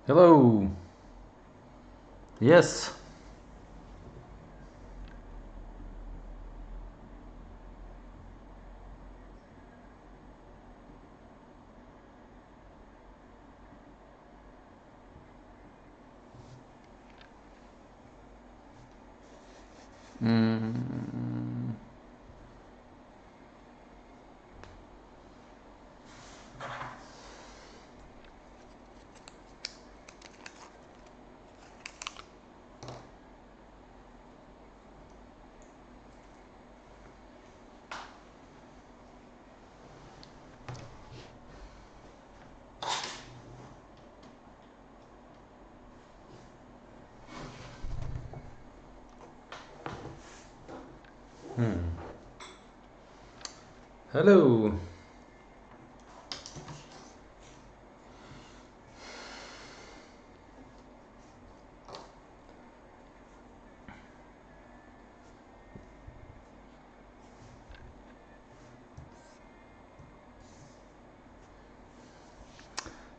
Hello. Yes. Mm, hmm. Hello.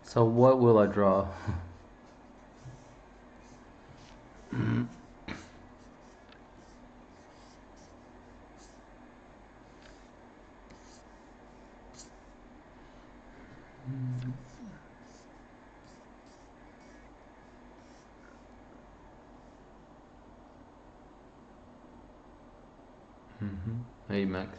So what will I draw? Hey Max.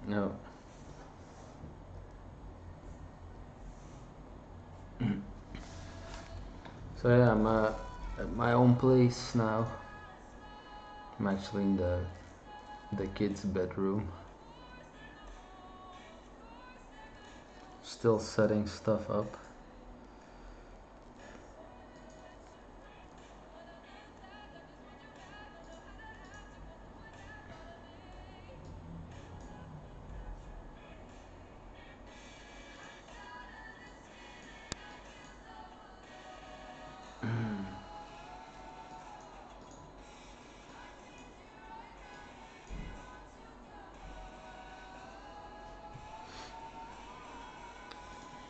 No. So yeah, I'm at my own place now. I'm actually in the kids' bedroom, still setting stuff up.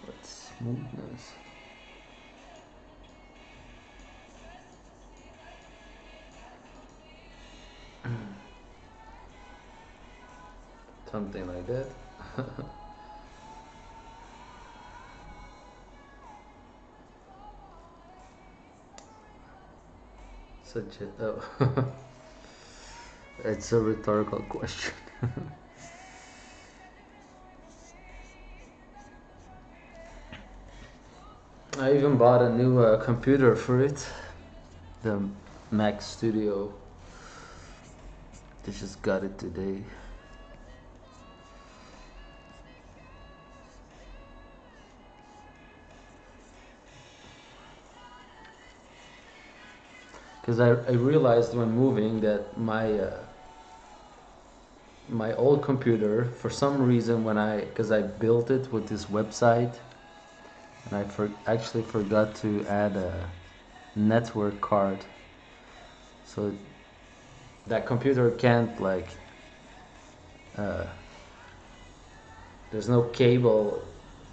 But smoothness. Something like that. Such a oh. It's a rhetorical question. I even bought a new computer for it. The Mac Studio. They just got it today. Because I realized when moving that my old computer, for some reason, because I built it with this website, and actually forgot to add a network card, so that computer can't like, uh, there's no cable,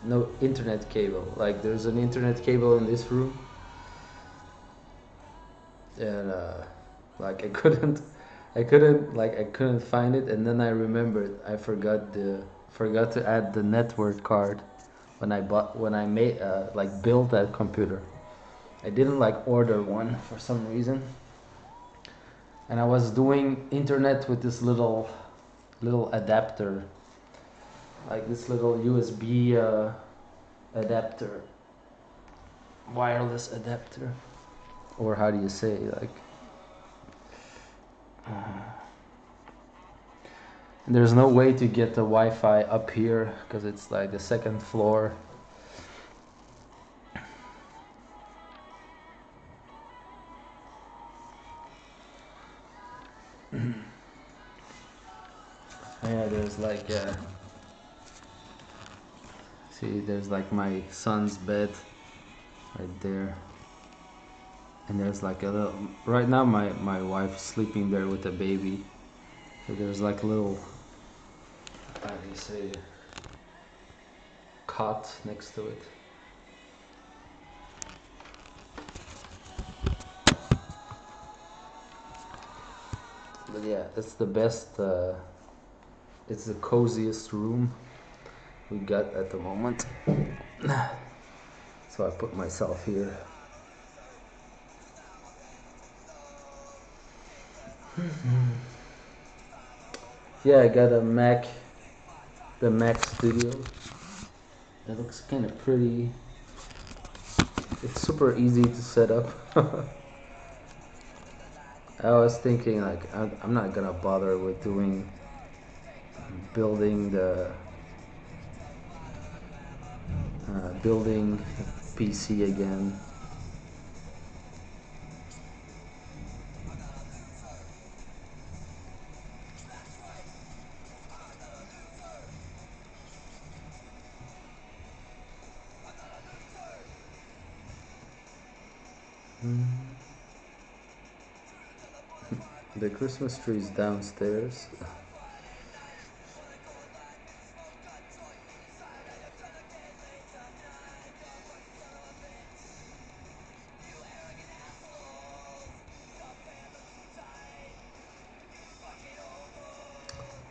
no internet cable. Like there's an internet cable in this room, and like I couldn't find it, and then I remembered I forgot to add the network card when I made like built that computer. I didn't like order one for some reason, and I was doing internet with this little adapter, like this little USB adapter, wireless adapter, or how do you say, like There's no way to get the Wi-Fi up here because it's like the second floor. Yeah, there's like see, there's like my son's bed right there, and there's like a little. Right now, my wife's sleeping there with the baby. So there's like a little, how do you say, cot next to it. But yeah, it's the best. It's the coziest room we got at the moment. So I put myself here. Yeah, I got a Mac, the Mac Studio. It looks kind of pretty. It's super easy to set up. I was thinking like I'm not gonna bother with building the building PC again. The Christmas tree is downstairs.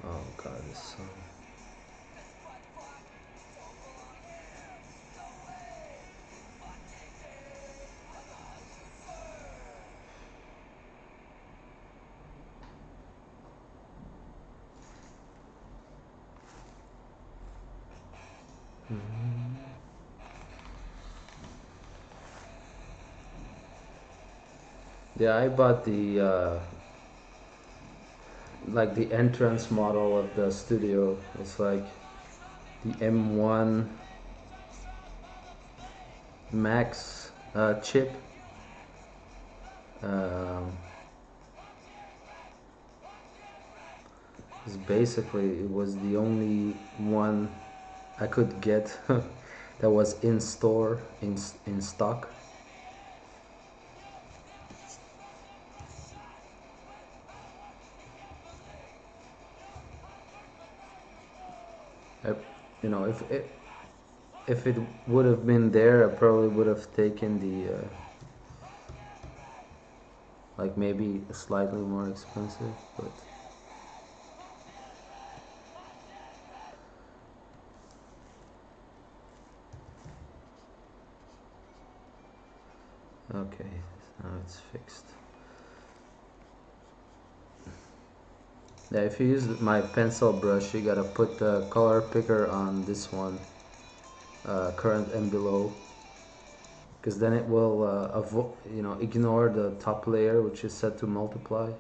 Oh god, this song. Yeah, I bought the like the entrance model of the studio. It's like the M1 Max chip. Um, it's basically it was the only one I could get that was in store in stock. I, you know, if it would have been there, I probably would have taken the like maybe slightly more expensive, but okay, now it's fixed. Yeah, if you use my pencil brush, you gotta put the color picker on this one, current and below, because then it will ignore the top layer which is set to multiply.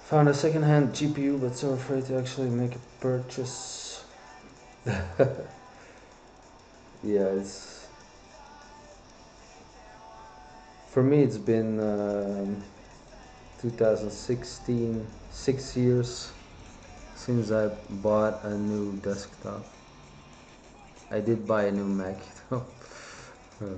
Found a second-hand GPU, but so afraid to actually make a purchase. Yeah, it's for me. It's been 2016, 6 years since I bought a new desktop. I did buy a new Mac though. Uh,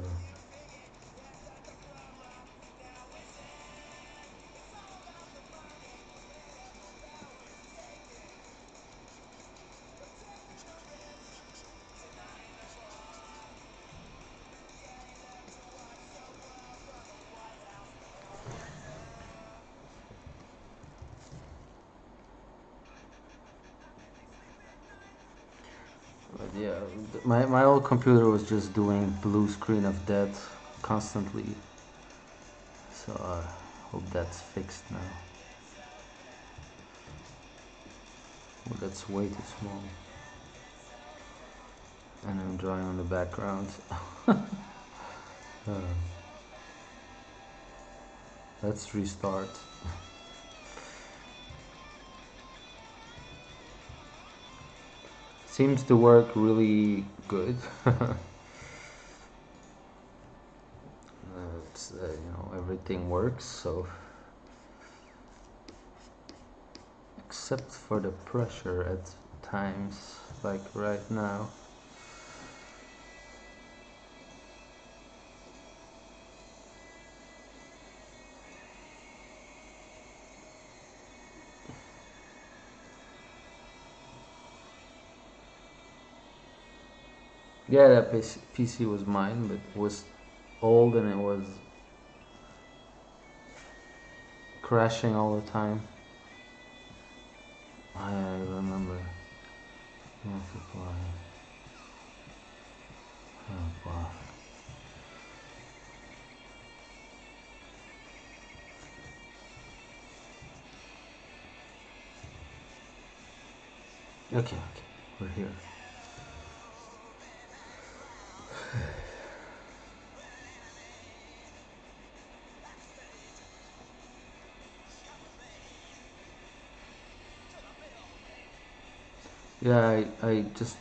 but yeah, my old computer was just doing blue screen of death constantly. So I hope that's fixed now. Well, that's way too small. and I'm drawing on the background. Uh, let's restart. Seems to work really good. Everything works, so except for the pressure at times, like right now. Yeah, that PC was mine, but it was old and it was crashing all the time. I remember. Multiply. Oh, wow. Okay, we're here. Yeah, I just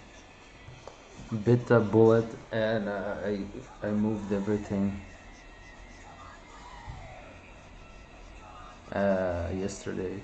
bit a bullet and I moved everything yesterday.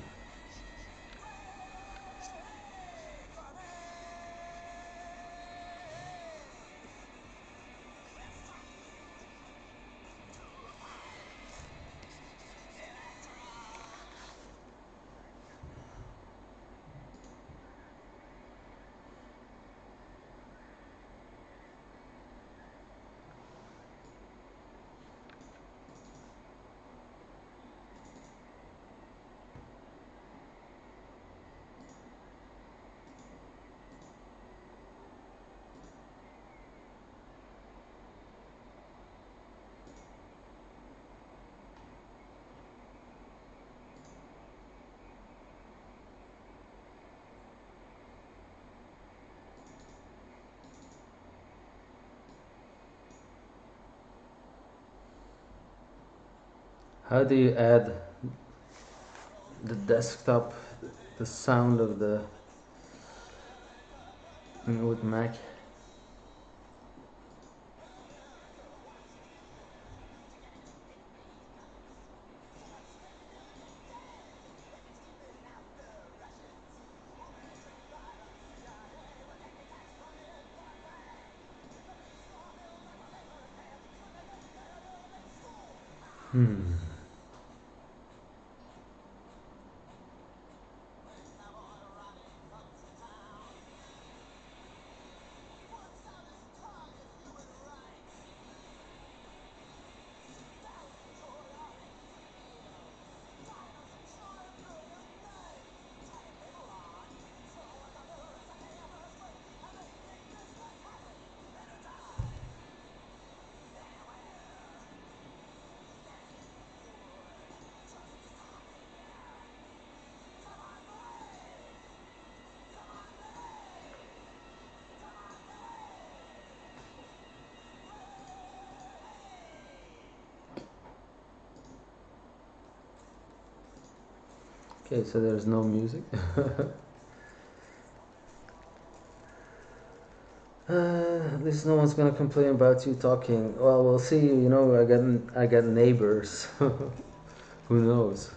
How do you add the desktop, the sound of the with Mac? Hmm. Okay, so there's no music. At least no one's gonna complain about you talking. Well, we'll see. I got neighbors. Who knows?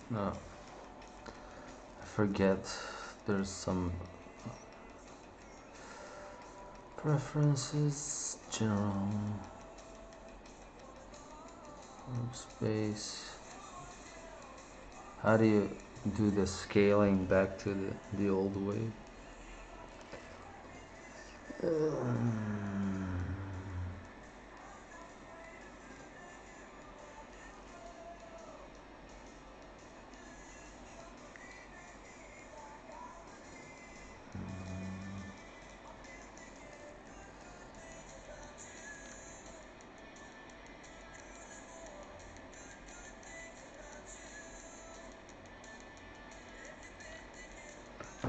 No, I forget. There's some preferences, general, workspace. How do you do the scaling back to the old way?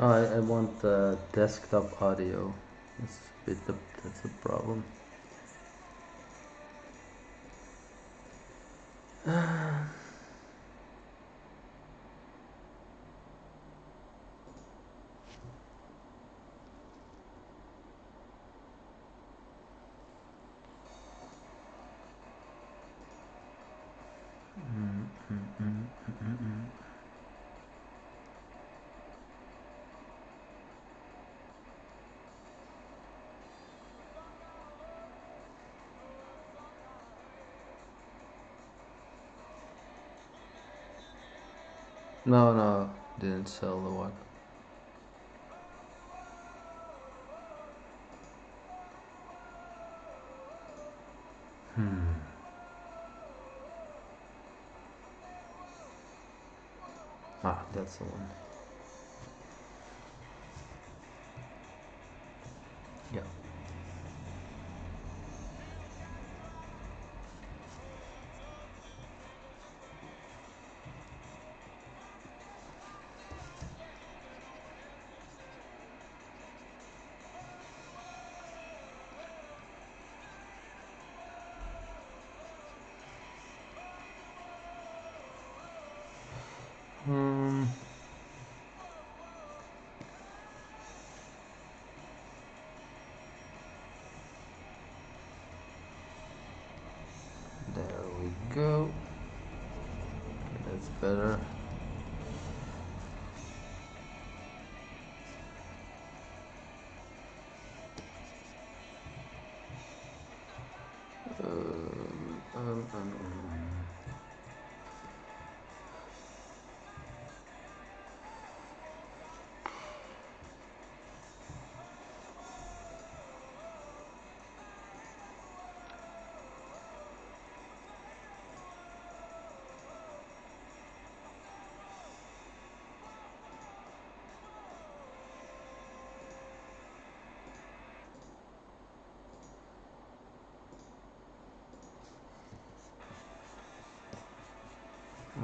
Oh, I want desktop audio. That's a bit that's a problem. No, no, didn't sell the one. Ah, that's the one. Yeah. Hmm. There we go. That's better. Um, um, um, um.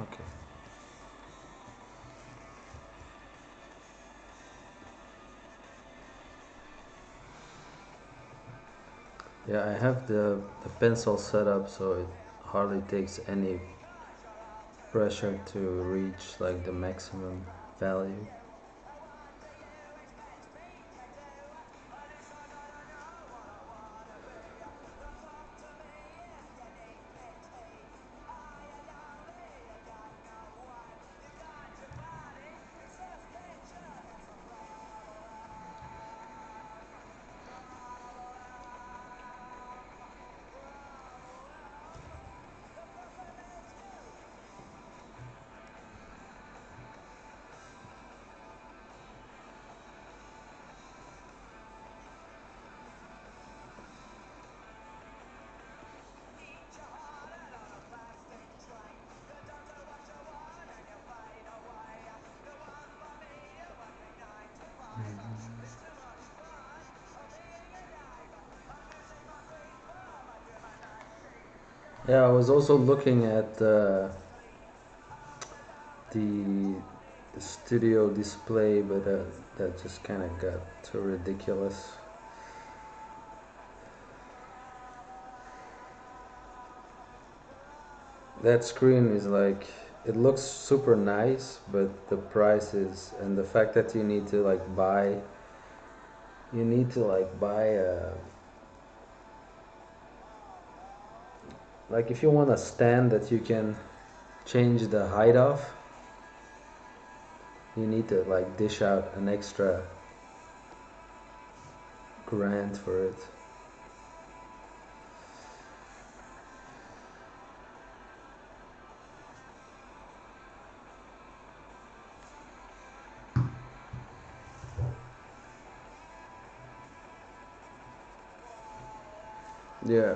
Okay. Yeah, I have the pencil set up so it hardly takes any pressure to reach like the maximum value. Yeah, I was also looking at the studio display, but that just kind of got too ridiculous. That screen is like, it looks super nice, but the price is, and the fact that you need to like buy a, like if you want a stand that you can change the height of, You need to like dish out an extra grant for it. Yeah.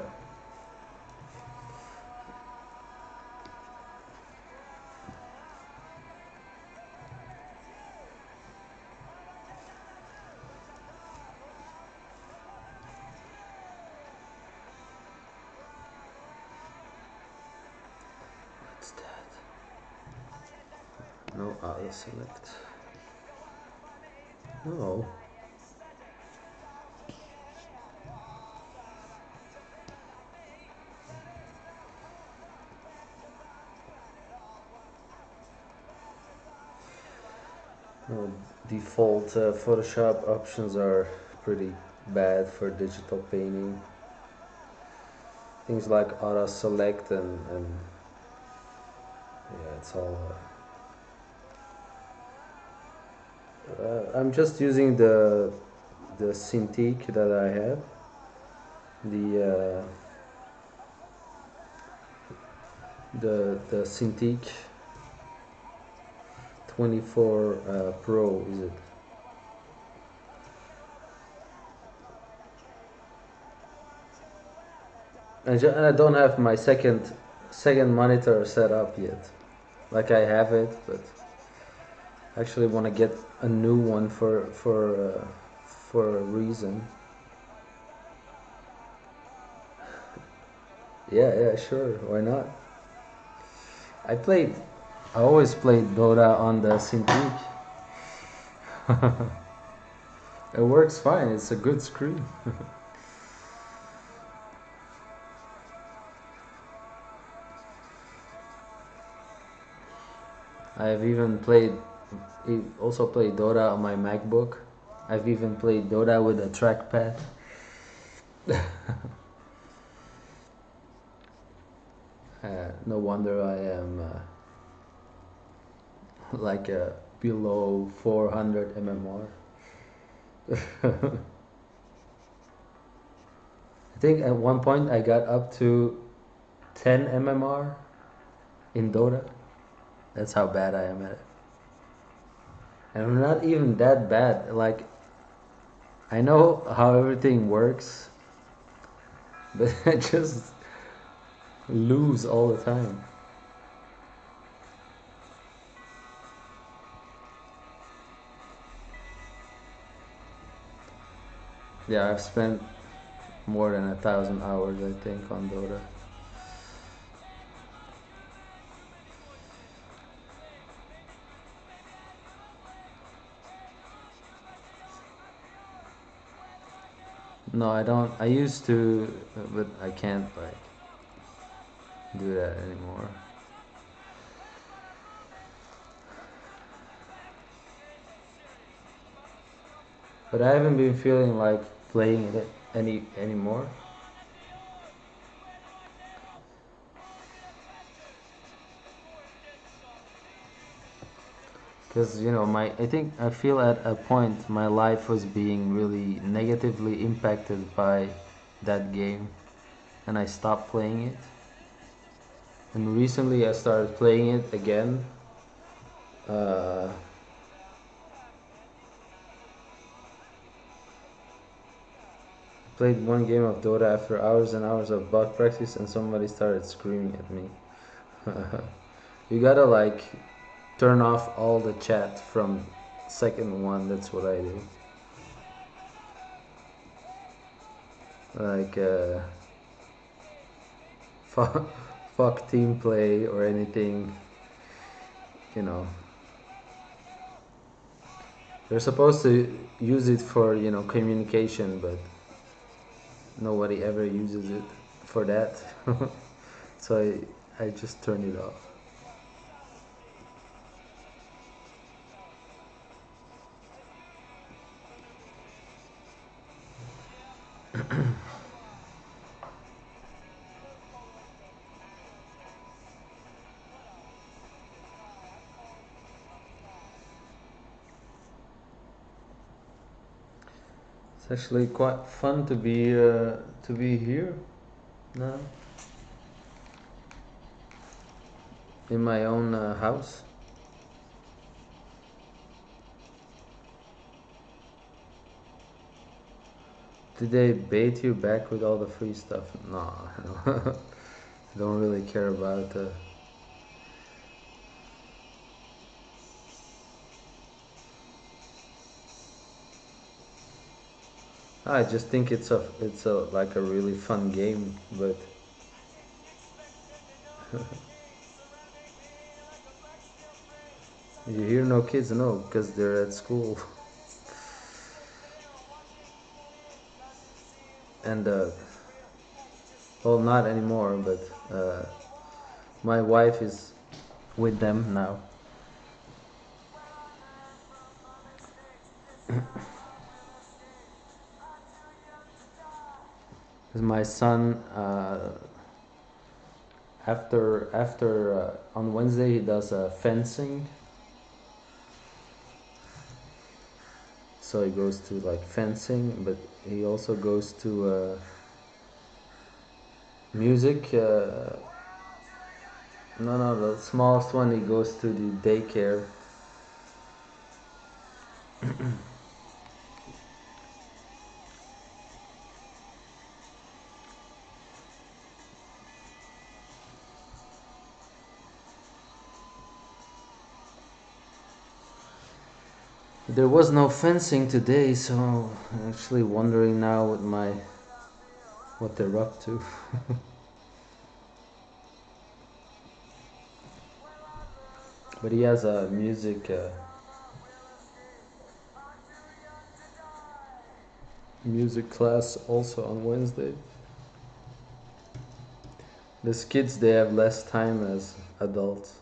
What's that? No auto select. No. No. Default Photoshop options are pretty bad for digital painting. Things like auto select and yeah, it's all. I'm just using the Cintiq that I have. The the Cintiq 24 Pro is it? I don't have my second monitor set up yet. Like I have it, but I actually want to get a new one for a reason. Yeah, yeah, sure. Why not? I played. I always played Dota on the Cintiq. It works fine. It's a good screen. I've even played. Also played Dota on my MacBook. I've even played Dota with a trackpad. No wonder I am like below 400 mmR. I think at one point I got up to 10 mmR in Dota. That's how bad I am at it. And I'm not even that bad. Like, I know how everything works, but I just lose all the time. Yeah, I've spent more than 1,000 hours, I think, on Dota. No, I don't. I used to, but I can't like do that anymore. But I haven't been feeling like playing it anymore. Because my I think I feel at a point my life was being really negatively impacted by that game, and I stopped playing it. And recently I started playing it again. Uh, Played one game of Dota after hours and hours of bot practice, and somebody started screaming at me. You gotta like turn off all the chat from second one. That's what I do. Like fuck, fuck team play or anything. You know, they're supposed to use it for communication, but nobody ever uses it for that. So I just turned it off. It's actually quite fun to be here now in my own house. Did they bait you back with all the free stuff? No, I don't really care about. I just think it's a like a really fun game, but you hear no kids, no, because they're at school, and well, not anymore, but my wife is with them now. 'Cause my son, after on Wednesday he does fencing, so he goes to like fencing, but he also goes to music. No, no, the smallest one he goes to the daycare. There was no fencing today, so I'm actually wondering now what they're up to. But he has a music class also on Wednesday. These kids, they have less time as adults.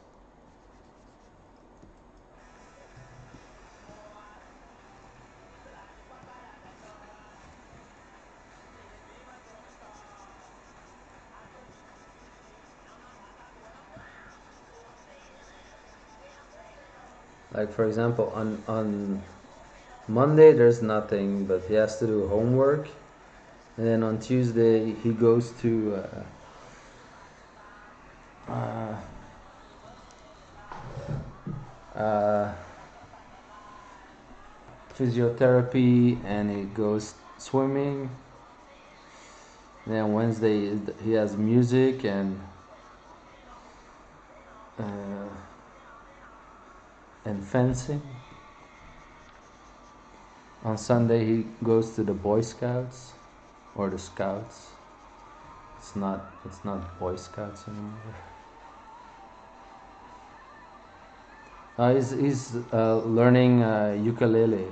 Like for example, on Monday there's nothing, but he has to do homework, and then on Tuesday he goes to uh, uh, physiotherapy, and he goes swimming. And then Wednesday he has music uh, and fencing. On Sunday he goes to the Boy Scouts or the Scouts. It's not Boy Scouts anymore. He's learning ukulele.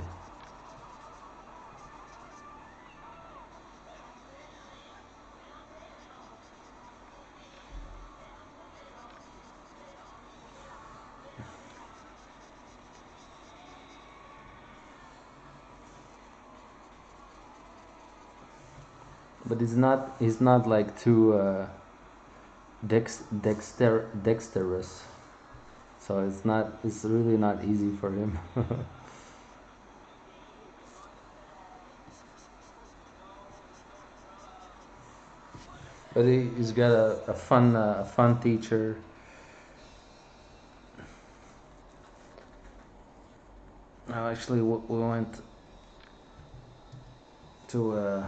But he's not like too dexterous, so it's really not easy for him. But he's got a fun teacher. No, actually we went to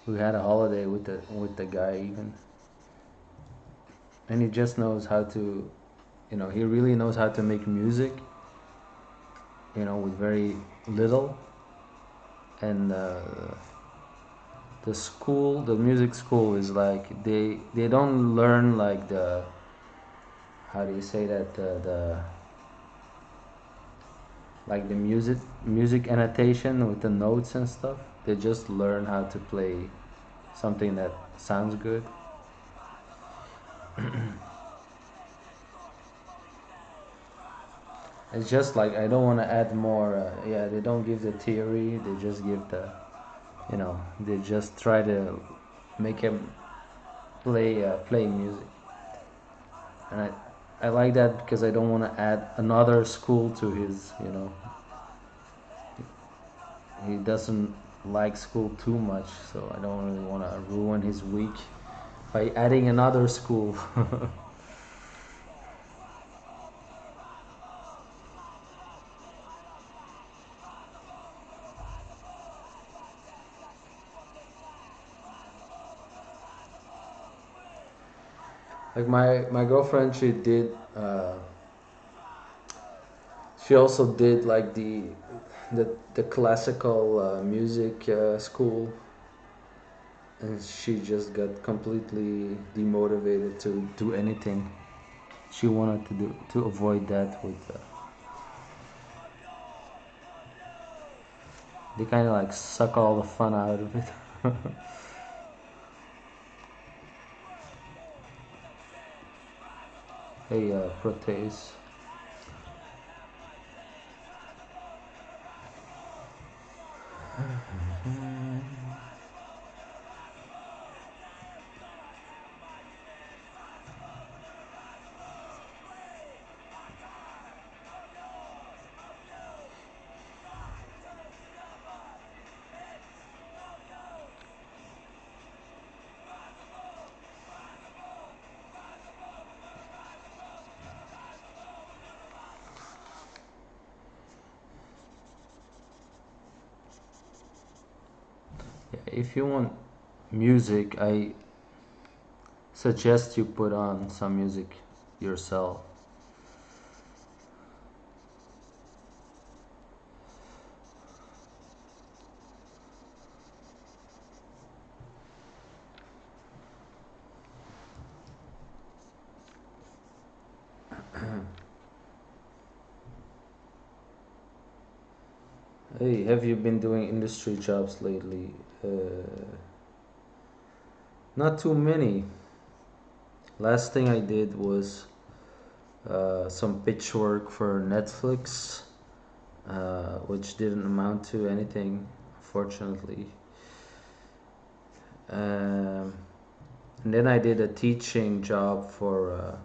we had a holiday with the guy even, and he just knows how to, he really knows how to make music, with very little. And the music school is like they don't learn like the, how do you say that, the like the music annotation with the notes and stuff. They just learn how to play something that sounds good. It's just like I don't want to add more. Yeah, they don't give the theory. They just give they just try to make him play music, and I like that because I don't want to add another school to his. He doesn't like school too much, so I don't really want to ruin his week by adding another school. Like my girlfriend, she also did like the classical music school, and she just got completely demotivated to do anything. She wanted to avoid that with. They kind of like suck all the fun out of it. Hey, Proteus. Yeah, if you want music, I suggest you put on some music yourself. Hey, have you been doing industry jobs lately? Not too many. Last thing I did was some pitch work for Netflix, which didn't amount to anything, unfortunately. Um, and then I did a teaching job for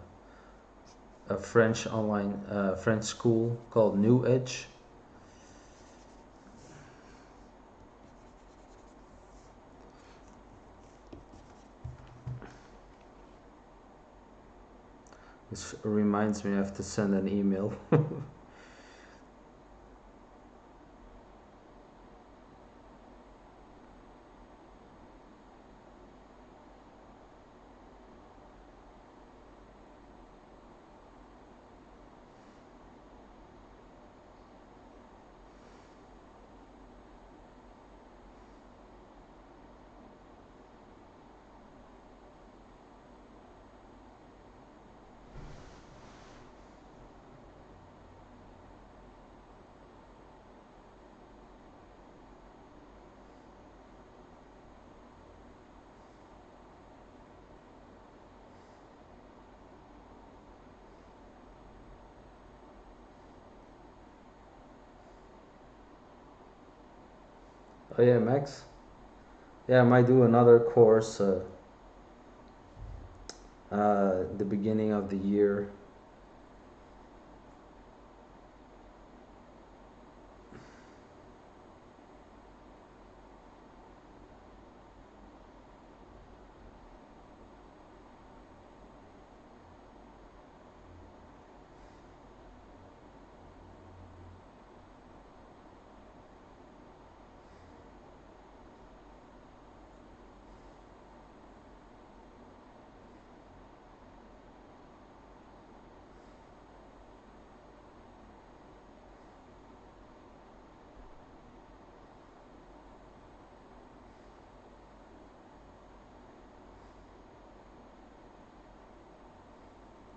a French online French school called New Edge. This reminds me I have to send an email. Oh yeah, Max. Yeah, I might do another course the beginning of the year.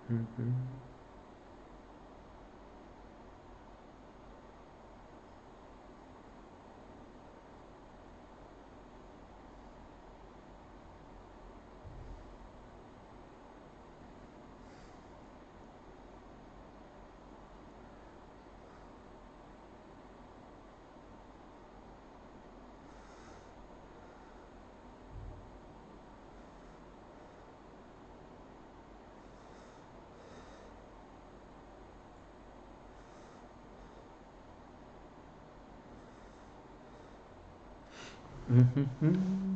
Hmm. Mm-hmm.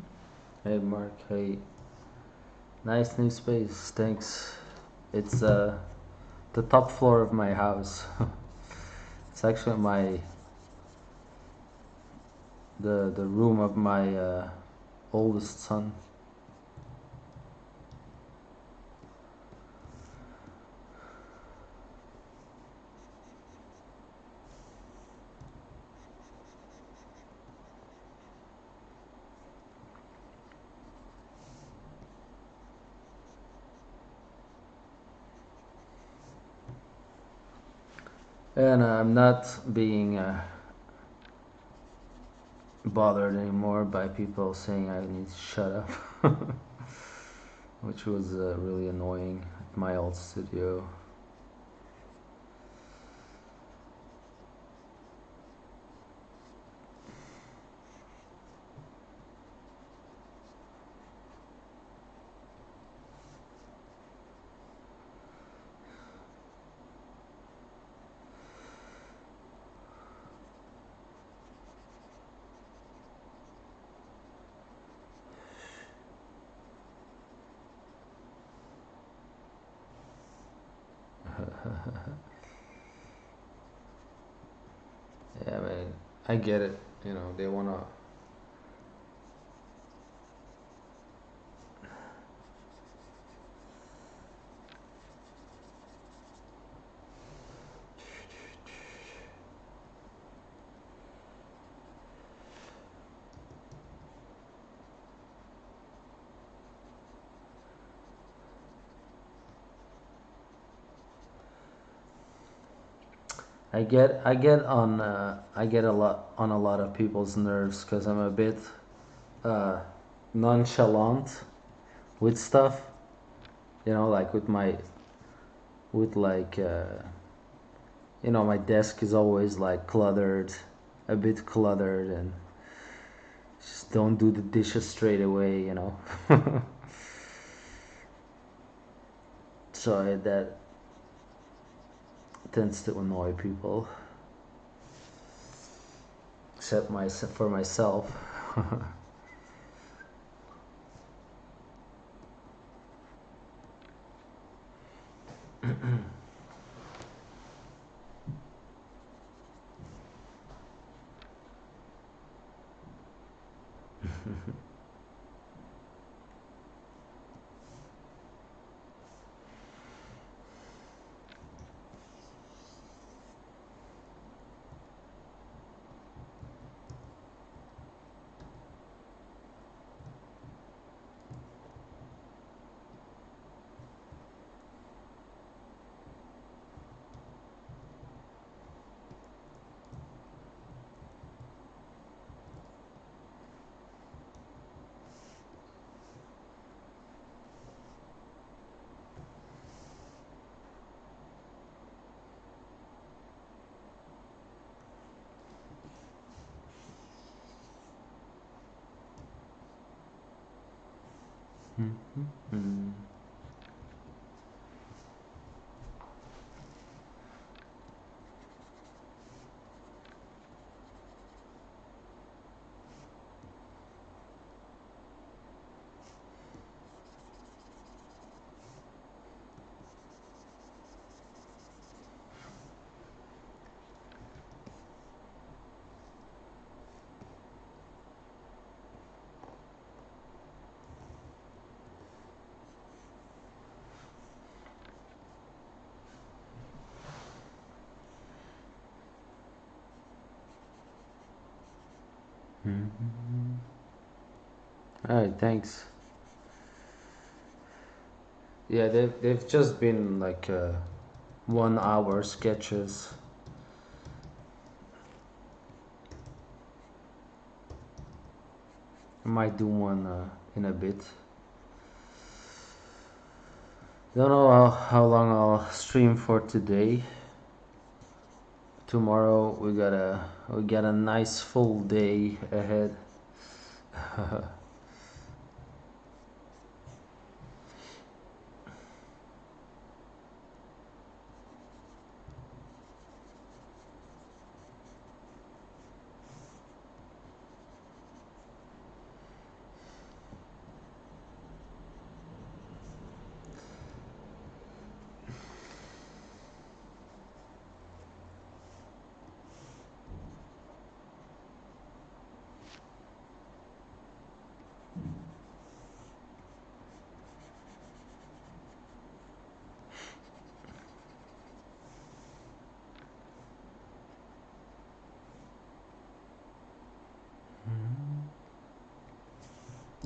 Hey Mark, hey, nice new space. Thanks. It's the top floor of my house. It's actually my the room of my oldest son. And I'm not being bothered anymore by people saying I need to shut up, which was really annoying at my old studio. Yeah, man, I get it. You know, they wanna. I get a lot on a lot of people's nerves because I'm a bit uh, nonchalant with stuff. You know, like with like you know, my desk is always like cluttered, a bit cluttered, and just don't do the dishes straight away. You know, that tends to annoy people, except for myself. All right, thanks. Yeah, they've just been like 1 hour sketches. I might do one in a bit. Don't know how long I'll stream for today. Tomorrow we got a nice full day ahead.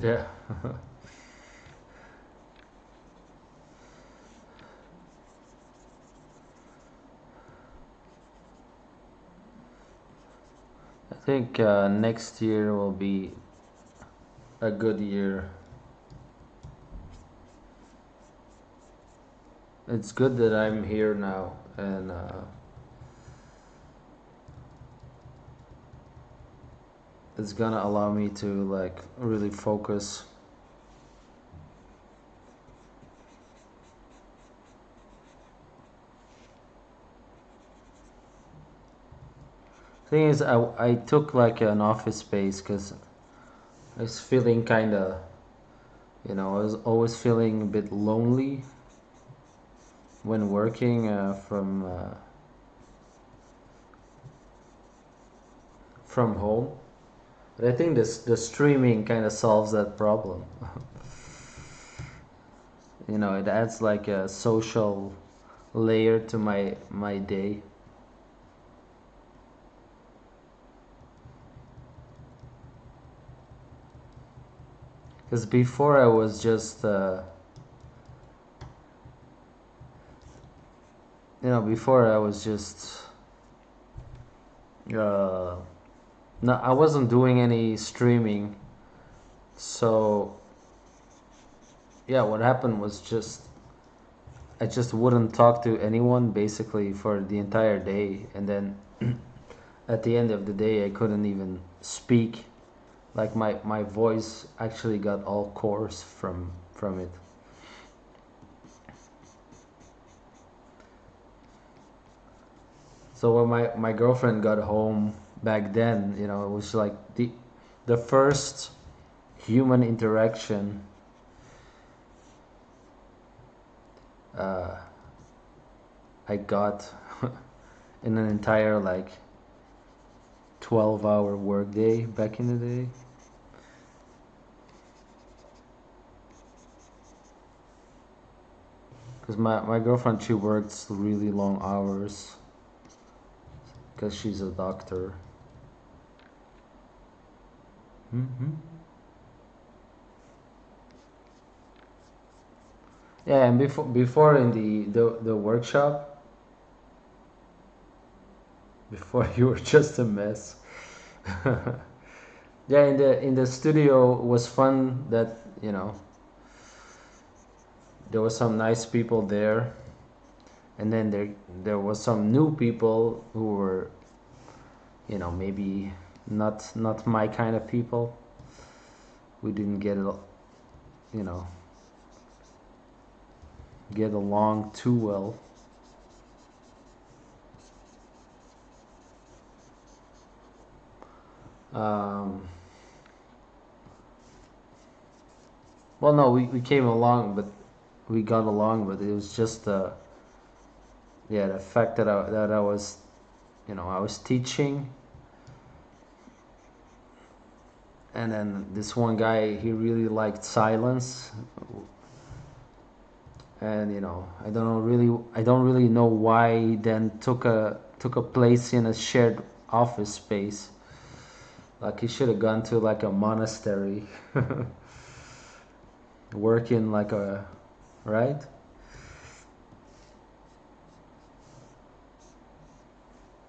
Yeah. I think next year will be a good year. It's good that I'm here now, and it's gonna allow me to like really focus. Thing is, I took like an office space because I was feeling kind of, I was always feeling a bit lonely when working from home. But I think this the streaming kind of solves that problem. It adds like a social layer to my day. Because before I was just, before I was just, uh, no, I wasn't doing any streaming. So yeah, what happened was just I just wouldn't talk to anyone basically for the entire day, and then at the end of the day, I couldn't even speak. Like my voice actually got all coarse from it. So when my girlfriend got home back then, it was like the first human interaction uh, I got in an entire like 12-hour workday back in the day. Because my girlfriend, she works really long hours because she's a doctor. Hmm. Yeah, and before in the workshop, before you were just a mess. Yeah, in the studio was fun that there was some nice people there, and then there was some new people who were maybe not my kind of people. We didn't you know get along too well. Um, well, no, we came along, but we got along, but it was just yeah, the fact that I was I was teaching, and then this one guy, he really liked silence, and I don't really know why he then took a place in a shared office space. Like he should have gone to like a monastery, working like a right.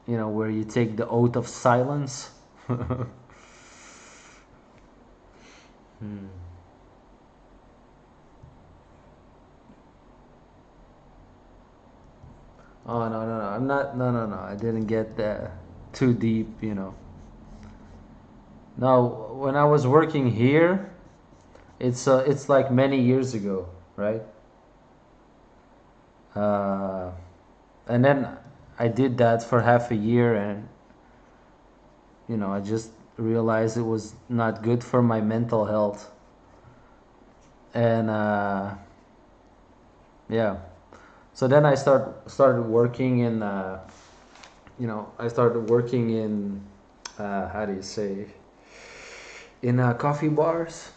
Where you take the oath of silence. Hmm. Oh no, no, no! I'm not. No, no, no! I didn't get that too deep. Now, when I was working here, it's like many years ago, right? Uh, and then I did that for half a year, and I just realized it was not good for my mental health, and yeah. So then I started working in, I started working in, how do you say, in coffee bars,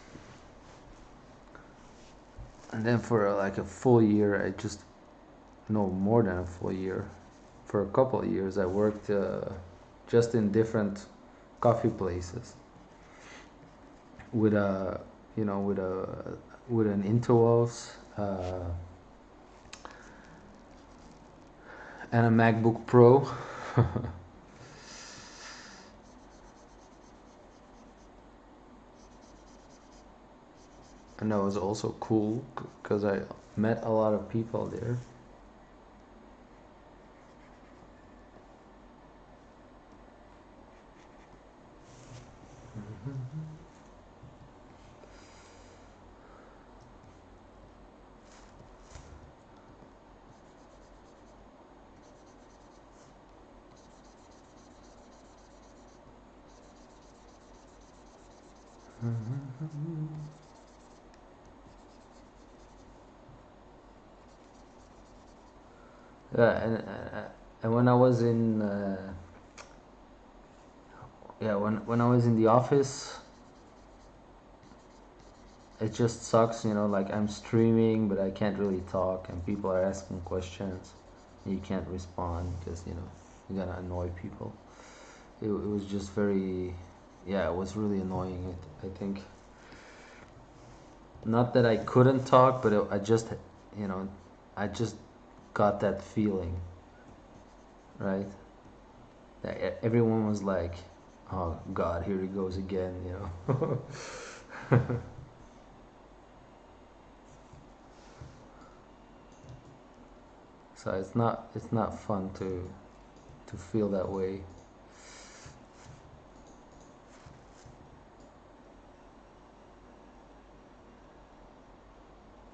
and then for like a full year, I just no more than a full year, for a couple of years, I worked just in different coffee places with you know, with an Intuos and a MacBook Pro. And that was also cool because I met a lot of people there. Yeah, and when I was in yeah, when I was in the office, it just sucks, you know, like I'm streaming but I can't really talk and people are asking questions and you can't respond because, you know, you're gonna annoy people. It was just very, yeah, it was really annoying. I think not that I couldn't talk, but I just, you know, I just got that feeling, right? That everyone was like, "Oh God, here he goes again," you know. So it's not fun to feel that way.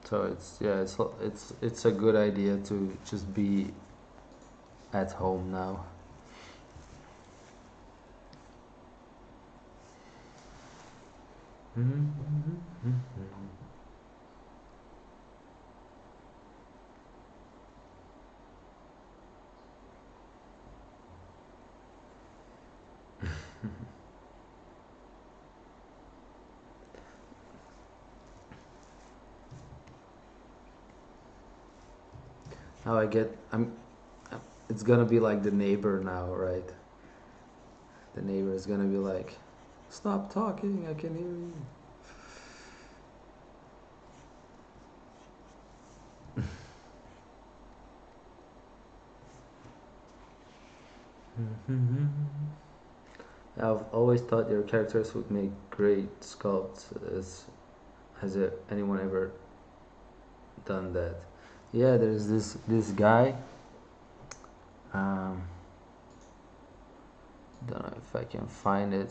So it's, yeah, it's a good idea to just be at home now. How I get it's gonna be like the neighbor now, right? The neighbor is gonna be like, "Stop talking, I can hear you." I've always thought your characters would make great sculpts. Has anyone ever done that? Yeah, there's this guy. Um, don't know if I can find it.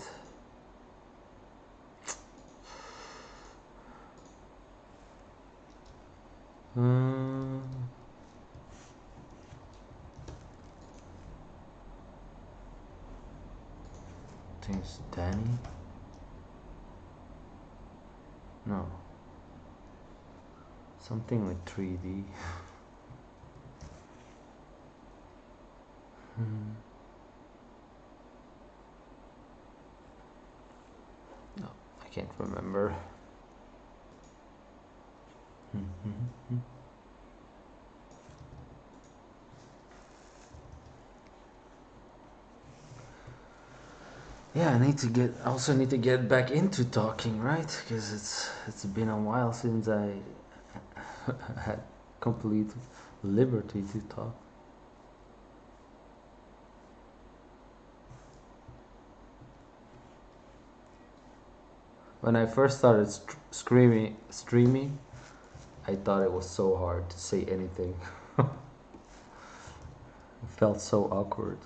Um, I think it's Danny. No, something with 3D. No, I can't remember. Yeah, I also need to get back into talking, right? Because it's been a while since I had complete liberty to talk. When I first started streaming, I thought it was so hard to say anything. It felt so awkward.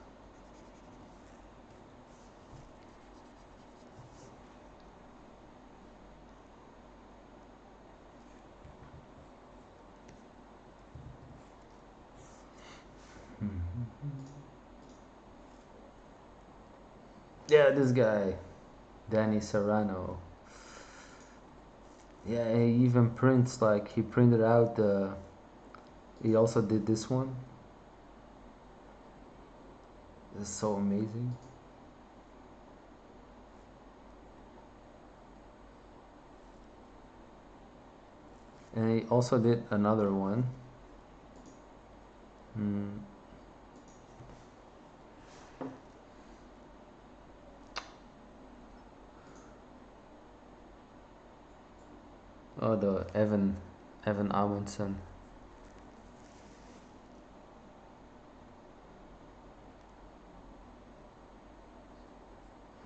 Yeah, this guy, Danny Serrano. Yeah, he even prints, like he printed out the. He also did this one. It's so amazing. And he also did another one. Mm. Oh, the Evan Amundsen.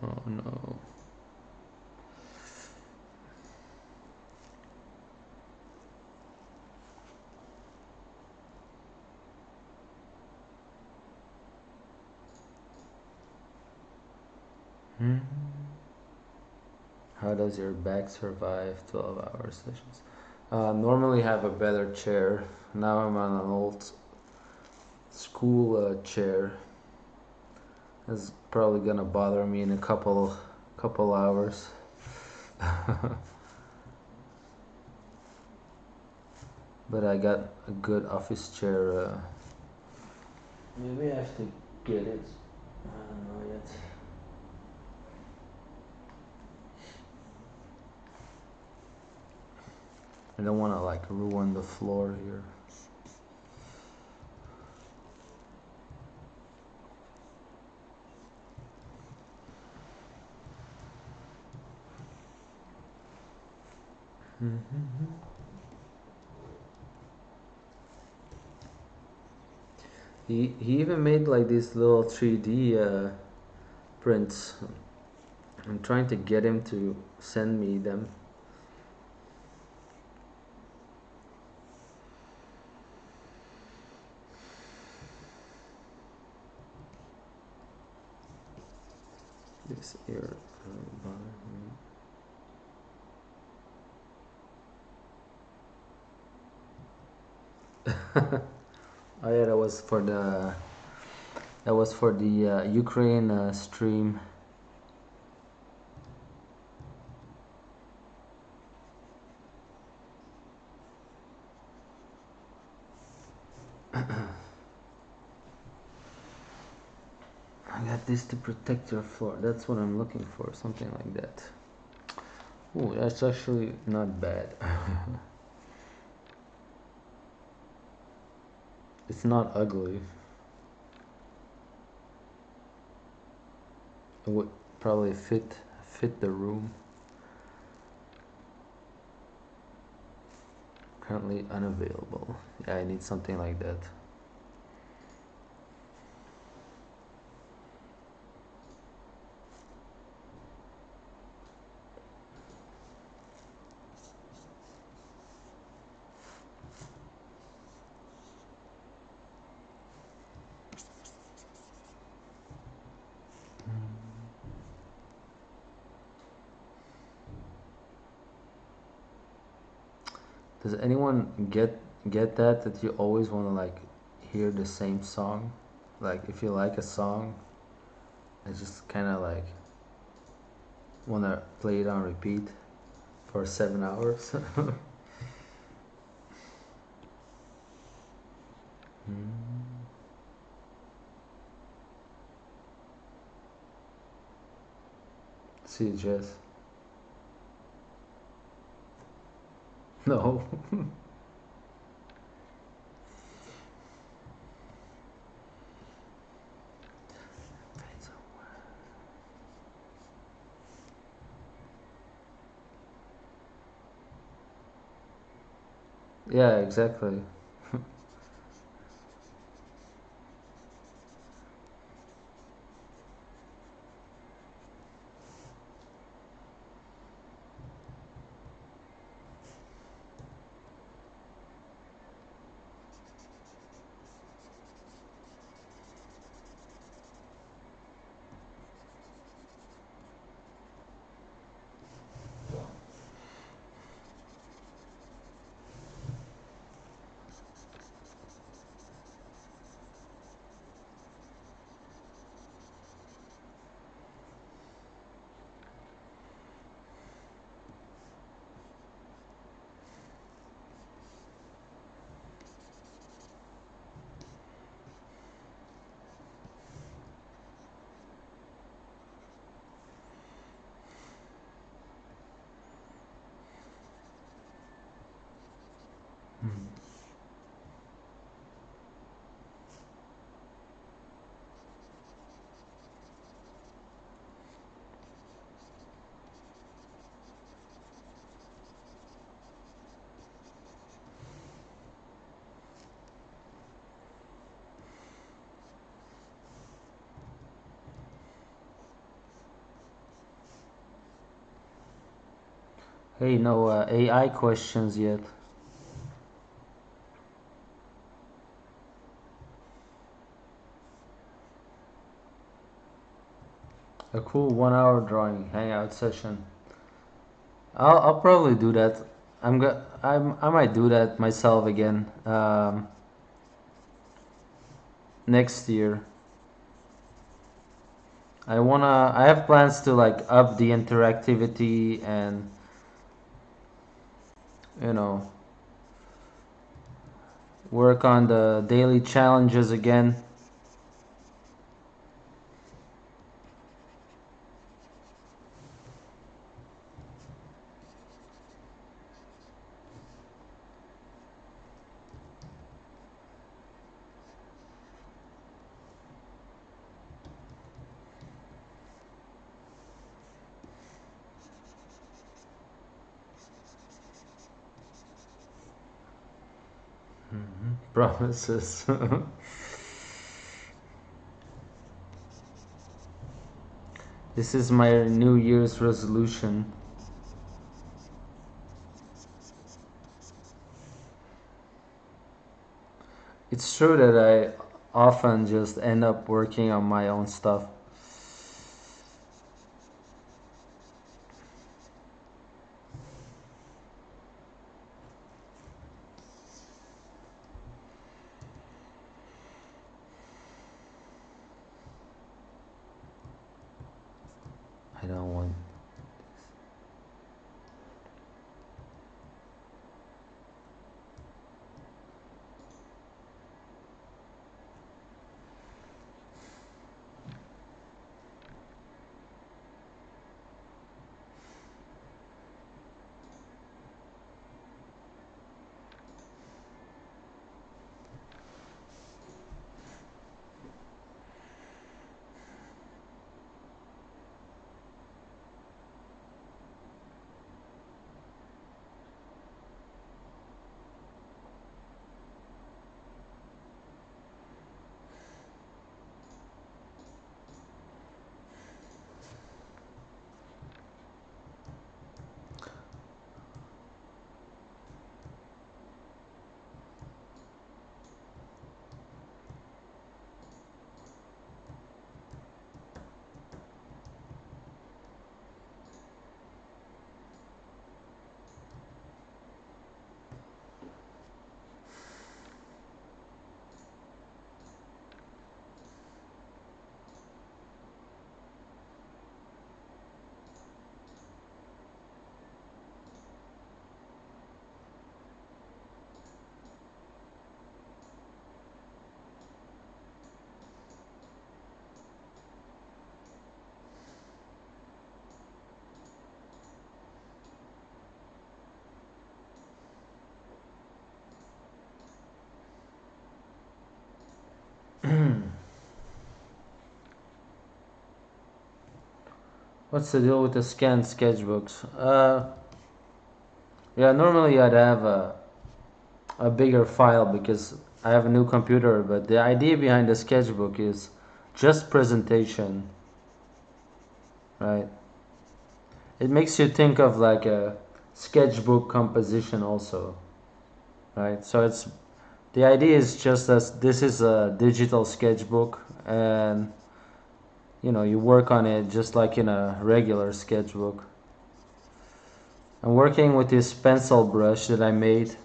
Oh no. Hmm. How does your back survive 12-hour sessions? Normally have a better chair. Now I'm on an old school chair. It's probably gonna bother me in a couple hours. But I got a good office chair. Maybe I have to get it. I don't know yet. I don't want to like ruin the floor here. He even made like these little 3D prints. I'm trying to get him to send me them. This ear bother me. Oh yeah, that was for the Ukraine stream. I got this to protect your floor. That's what I'm looking for, something like that. Ooh, that's actually not bad. It's not ugly. It would probably fit the room. Currently unavailable. Yeah, I need something like that. Does anyone get that you always want to like hear the same song? Like if you like a song, I just kind of like want to play it on repeat for 7 hours. See, Jess. No. Yeah, exactly. Hey, no AI questions yet. A cool 1 hour drawing hangout session. I'll probably do that. I might do that myself again next year. I have plans to like up the interactivity and you know work on the daily challenges again. Promises. This is my New Year's resolution. It's true that I often just end up working on my own stuff. I don't want. What's the deal with the scanned sketchbooks? Yeah, normally I'd have a bigger file because I have a new computer, but the idea behind the sketchbook is just presentation, right? It makes you think of like a sketchbook composition also, right? So it's the idea is just that this is a digital sketchbook and you work on it just like in a regular sketchbook. I'm working with this pencil brush that I made,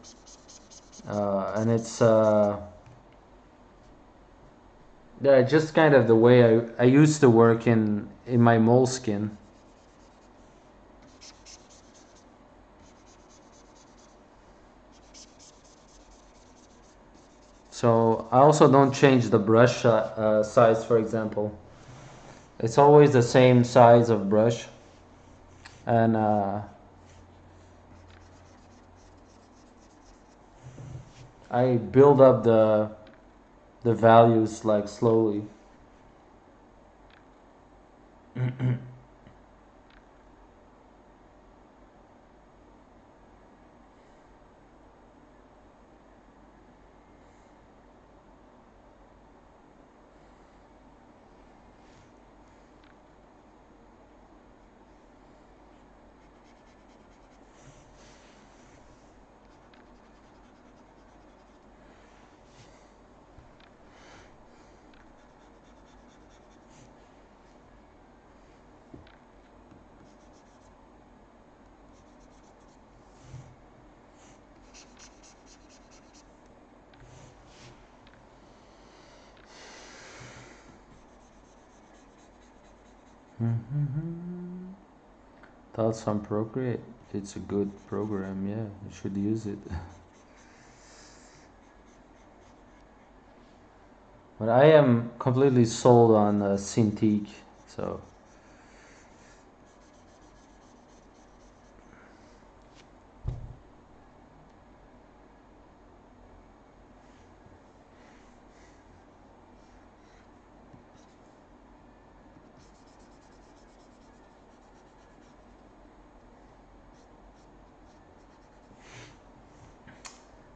and it's yeah, just kind of the way I used to work in my moleskin. So I also don't change the brush size, for example. It's always the same size of brush, and I build up the values like slowly. Mhm. Thoughts on Procreate. It's a good program, yeah. You should use it. But I am completely sold on Cintiq, so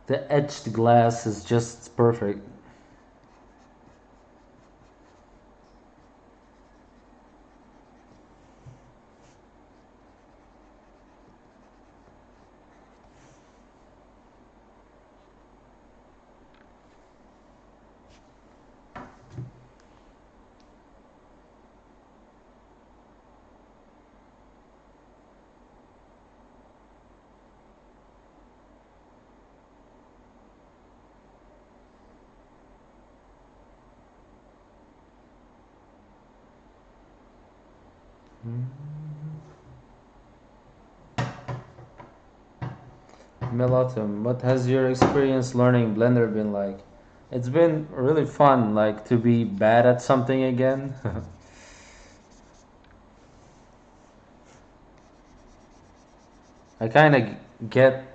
the etched glass is just perfect. Melautum, what has your experience learning Blender been like? It's been really fun, like to be bad at something again. I kind of get,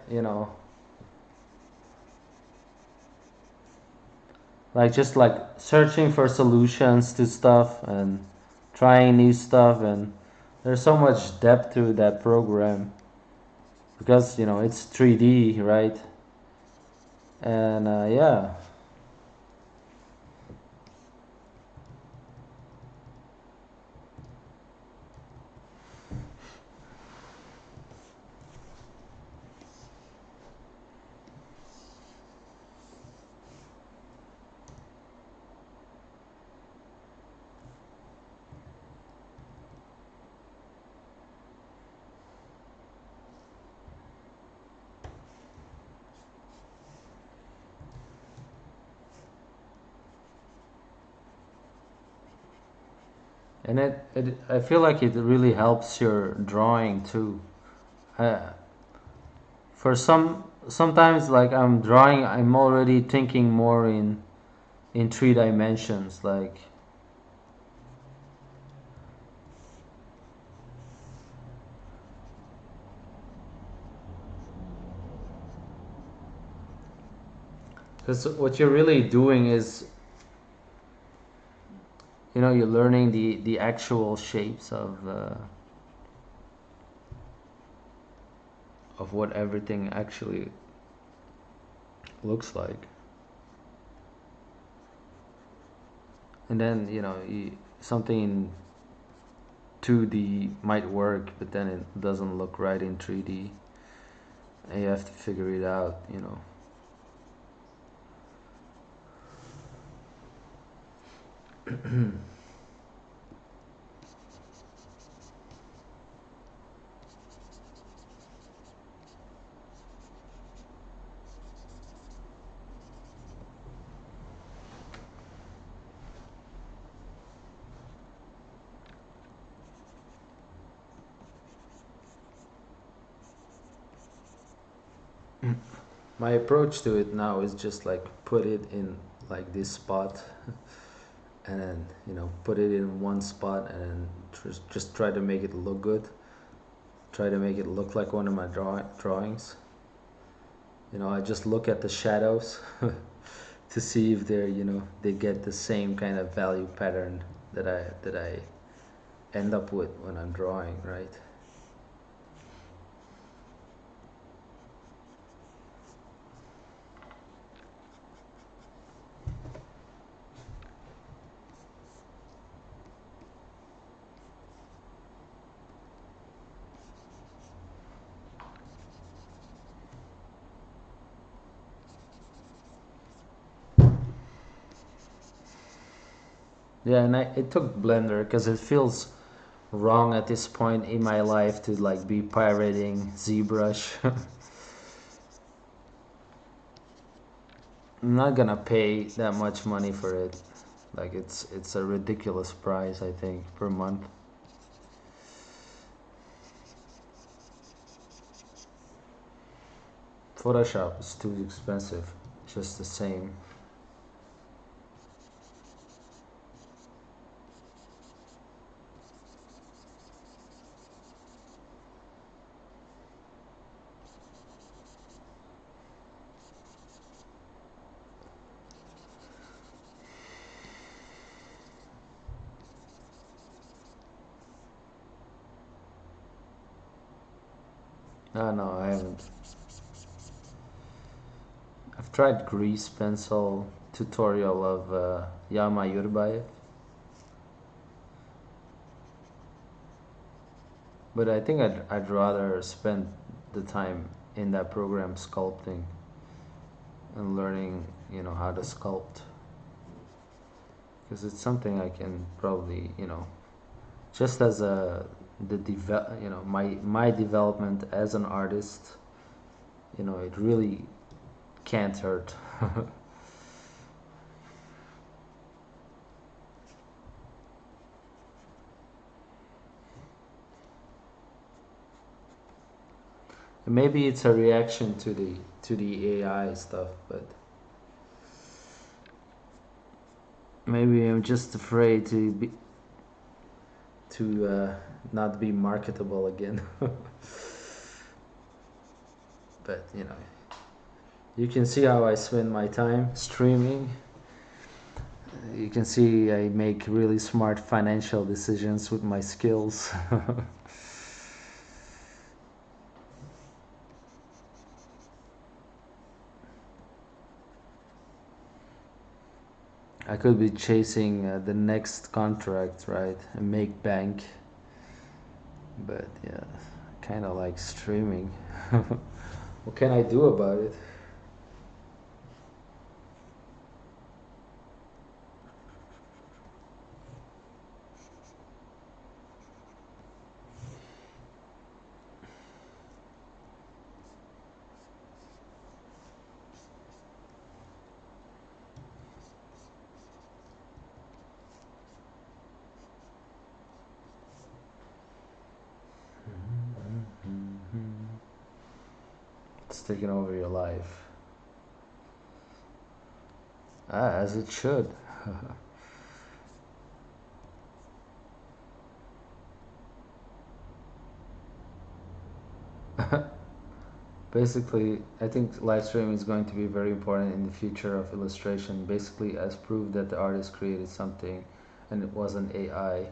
like just like searching for solutions to stuff and trying new stuff, and there's so much depth to that program because it's 3D, right? And yeah, and it I feel like it really helps your drawing too. uh, for sometimes like I'm drawing, I'm already thinking more in 3 dimensions, like because what you're really doing is you're learning the actual shapes of what everything actually looks like. And then something in 2D might work, but then it doesn't look right in 3D, and you have to figure it out. My approach to it now is just like put it in like this spot, and then put it in one spot, and then just try to make it look good, try to make it look like one of my drawings. I just look at the shadows to see if they get the same kind of value pattern that I end up with when I'm drawing, right? Yeah, and it took Blender because it feels wrong at this point in my life to like be pirating ZBrush. I'm not gonna pay that much money for it. Like it's a ridiculous price, I think, per month. Photoshop is too expensive, just the same. No, I haven't. I've tried grease pencil tutorial of Yama Yurbayev, but I think I'd rather spend the time in that program sculpting and learning, how to sculpt, because it's something I can probably, just as a the my development as an artist, it really can't hurt. Maybe it's a reaction to the AI stuff, but maybe I'm just afraid to not be marketable again. But you can see how I spend my time streaming. You can see I make really smart financial decisions with my skills. I could be chasing the next contract, right, and make bank. But yeah, kind of like streaming. What can I do about it? It's taking over your life. As it should. Basically, I think live streaming is going to be very important in the future of illustration. Basically, as proof that the artist created something and it wasn't AI.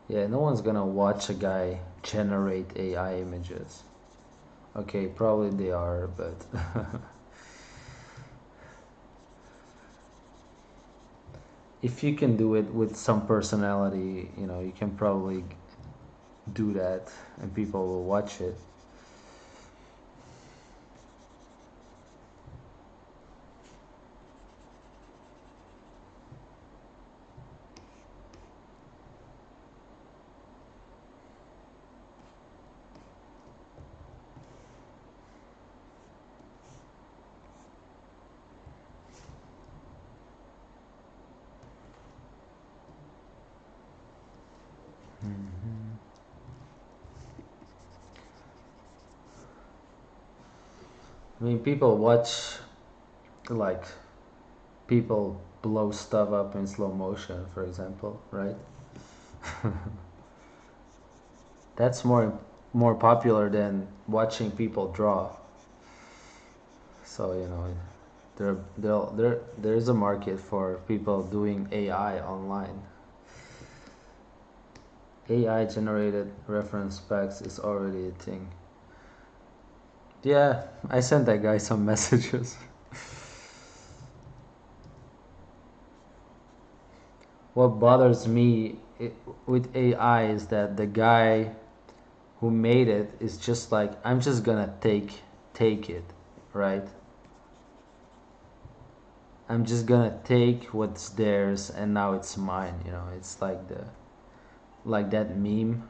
Yeah, no one's gonna watch a guy generate AI images. Okay, probably they are, but if you can do it with some personality, you can probably do that and people will watch it. Mhm. I mean, people watch like people blow stuff up in slow motion, for example, right? That's more popular than watching people draw. So there's a market for people doing AI online. AI generated reference packs is already a thing. Yeah, I sent that guy some messages. What bothers me with AI is that the guy who made it is just like, I'm just gonna take it, right? I'm just gonna take what's theirs and now it's mine. It's like that meme.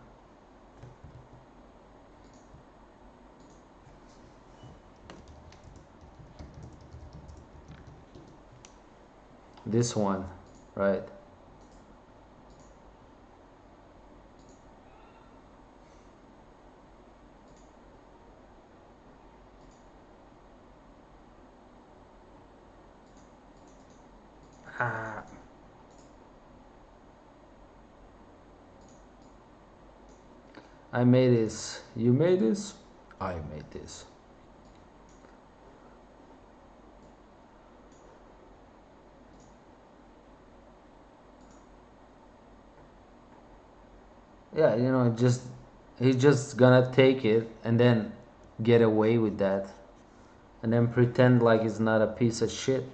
This one, right? I made this. You made this? I made this. Yeah, just he's just gonna take it and then get away with that and then pretend like it's not a piece of shit.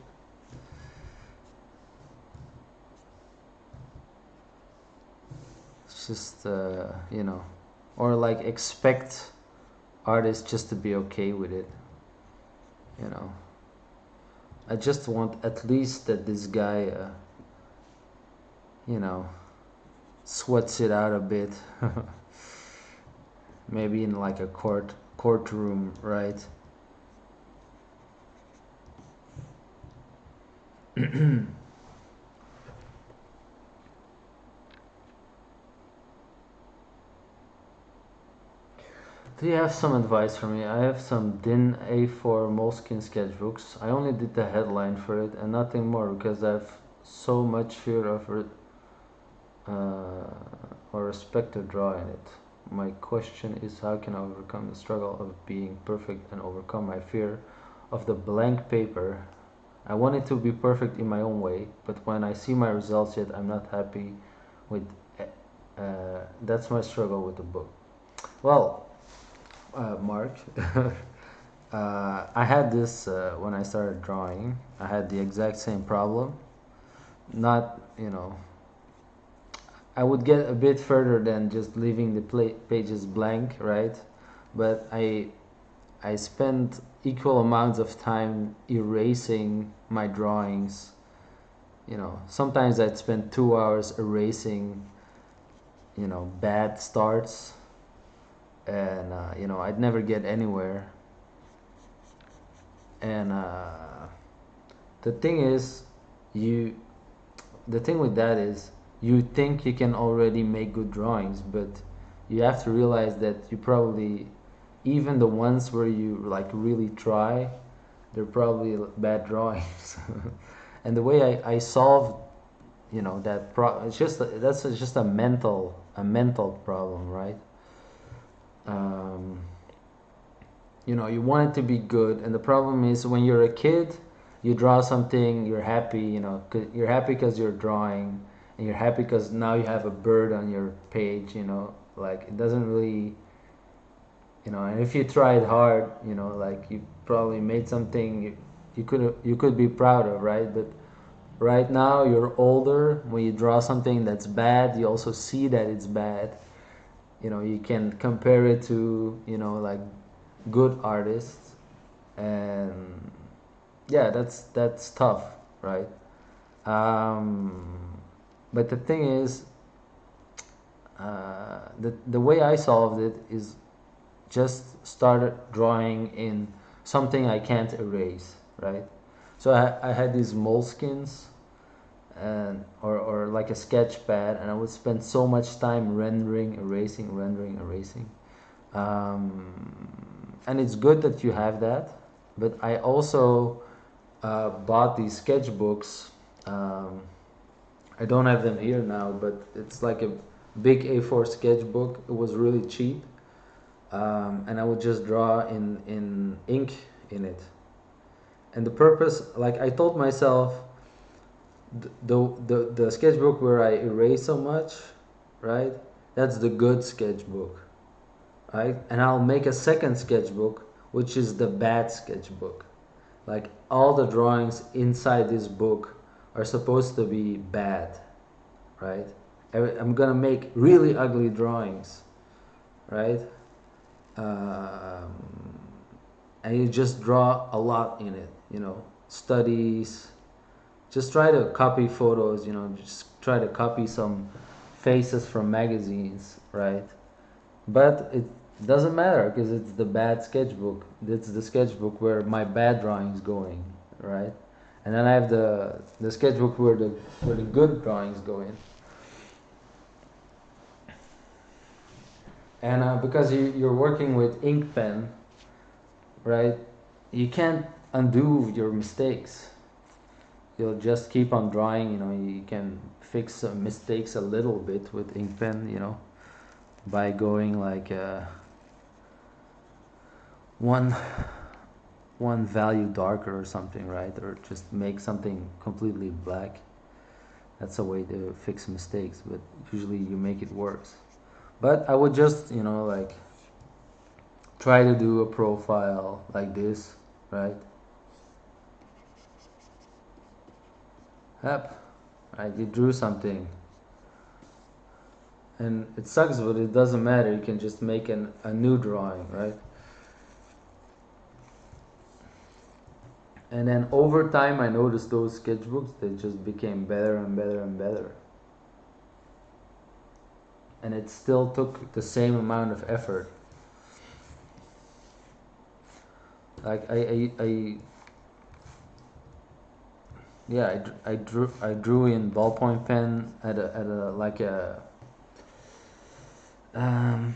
It's just or like expect artists just to be okay with it. you know I just want at least that this guy you know sweats it out a bit. Maybe in like a courtroom, right? Do you have some advice for me? I have some DIN A4 Moleskine sketchbooks. I only did the headline for it and nothing more because I have so much fear of it or respect to draw in it. My question is, how can I overcome the struggle of being perfect and overcome my fear of the blank paper? I want it to be perfect in my own way, but when I see my results yet I'm not happy with that's my struggle with the book. Well, Mark, I had this when I started drawing. I had the exact same problem. Not, I would get a bit further than just leaving the pages blank, right? But I spent equal amounts of time erasing my drawings. Sometimes I'd spend 2 hours erasing, bad starts, and I'd never get anywhere. And the thing is, you the thing with that is you think you can already make good drawings, but you have to realize that you probably, even the ones where you like really try, they're probably bad drawings. And the way I solved that it's just that's just a mental problem, right? um, you want it to be good, and the problem is when you're a kid, you draw something, you're happy, you're happy because you're drawing, and you're happy because now you have a bird on your page, like it doesn't really, and if you tried hard, like you probably made something you could be proud of, right? But right now you're older, when you draw something that's bad, you also see that it's bad. You can compare it to like good artists, and yeah, that's tough, right? But the thing is, the way I solved it is just started drawing in something I can't erase, right? So I had these moleskins, and or like a sketch pad, and I would spend so much time rendering, erasing. And it's good that you have that, but I also bought these sketchbooks. um, I don't have them here now, but it's like a big A4 sketchbook. It was really cheap, and I would just draw in ink in it. And the purpose, like I told myself, the sketchbook where I erase so much, right? That's the good sketchbook, right? And I'll make a second sketchbook, which is the bad sketchbook. Like all the drawings inside this book are supposed to be bad, right? I'm gonna make really ugly drawings, right? Um, and you just draw a lot in it, studies. Just try to copy photos, just try to copy some faces from magazines, right? But it doesn't matter because it's the bad sketchbook. It's the sketchbook where my bad drawings going, right? And then I have the sketchbook where the good drawings go in. And because you're working with ink pen, right? You can't undo your mistakes. You'll just keep on drawing. You can fix mistakes a little bit with ink pen. by going like one one value darker or something, right? Or just make something completely black. That's a way to fix mistakes, but usually you make it worse. But I would just, like try to do a profile like this, right? Yep, right, you drew something. And it sucks, but it doesn't matter. You can just make a new drawing, right? And then over time, I noticed those sketchbooks, they just became better and better and better. And it still took the same amount of effort. Like yeah, I drew in ballpoint pen at a like a um,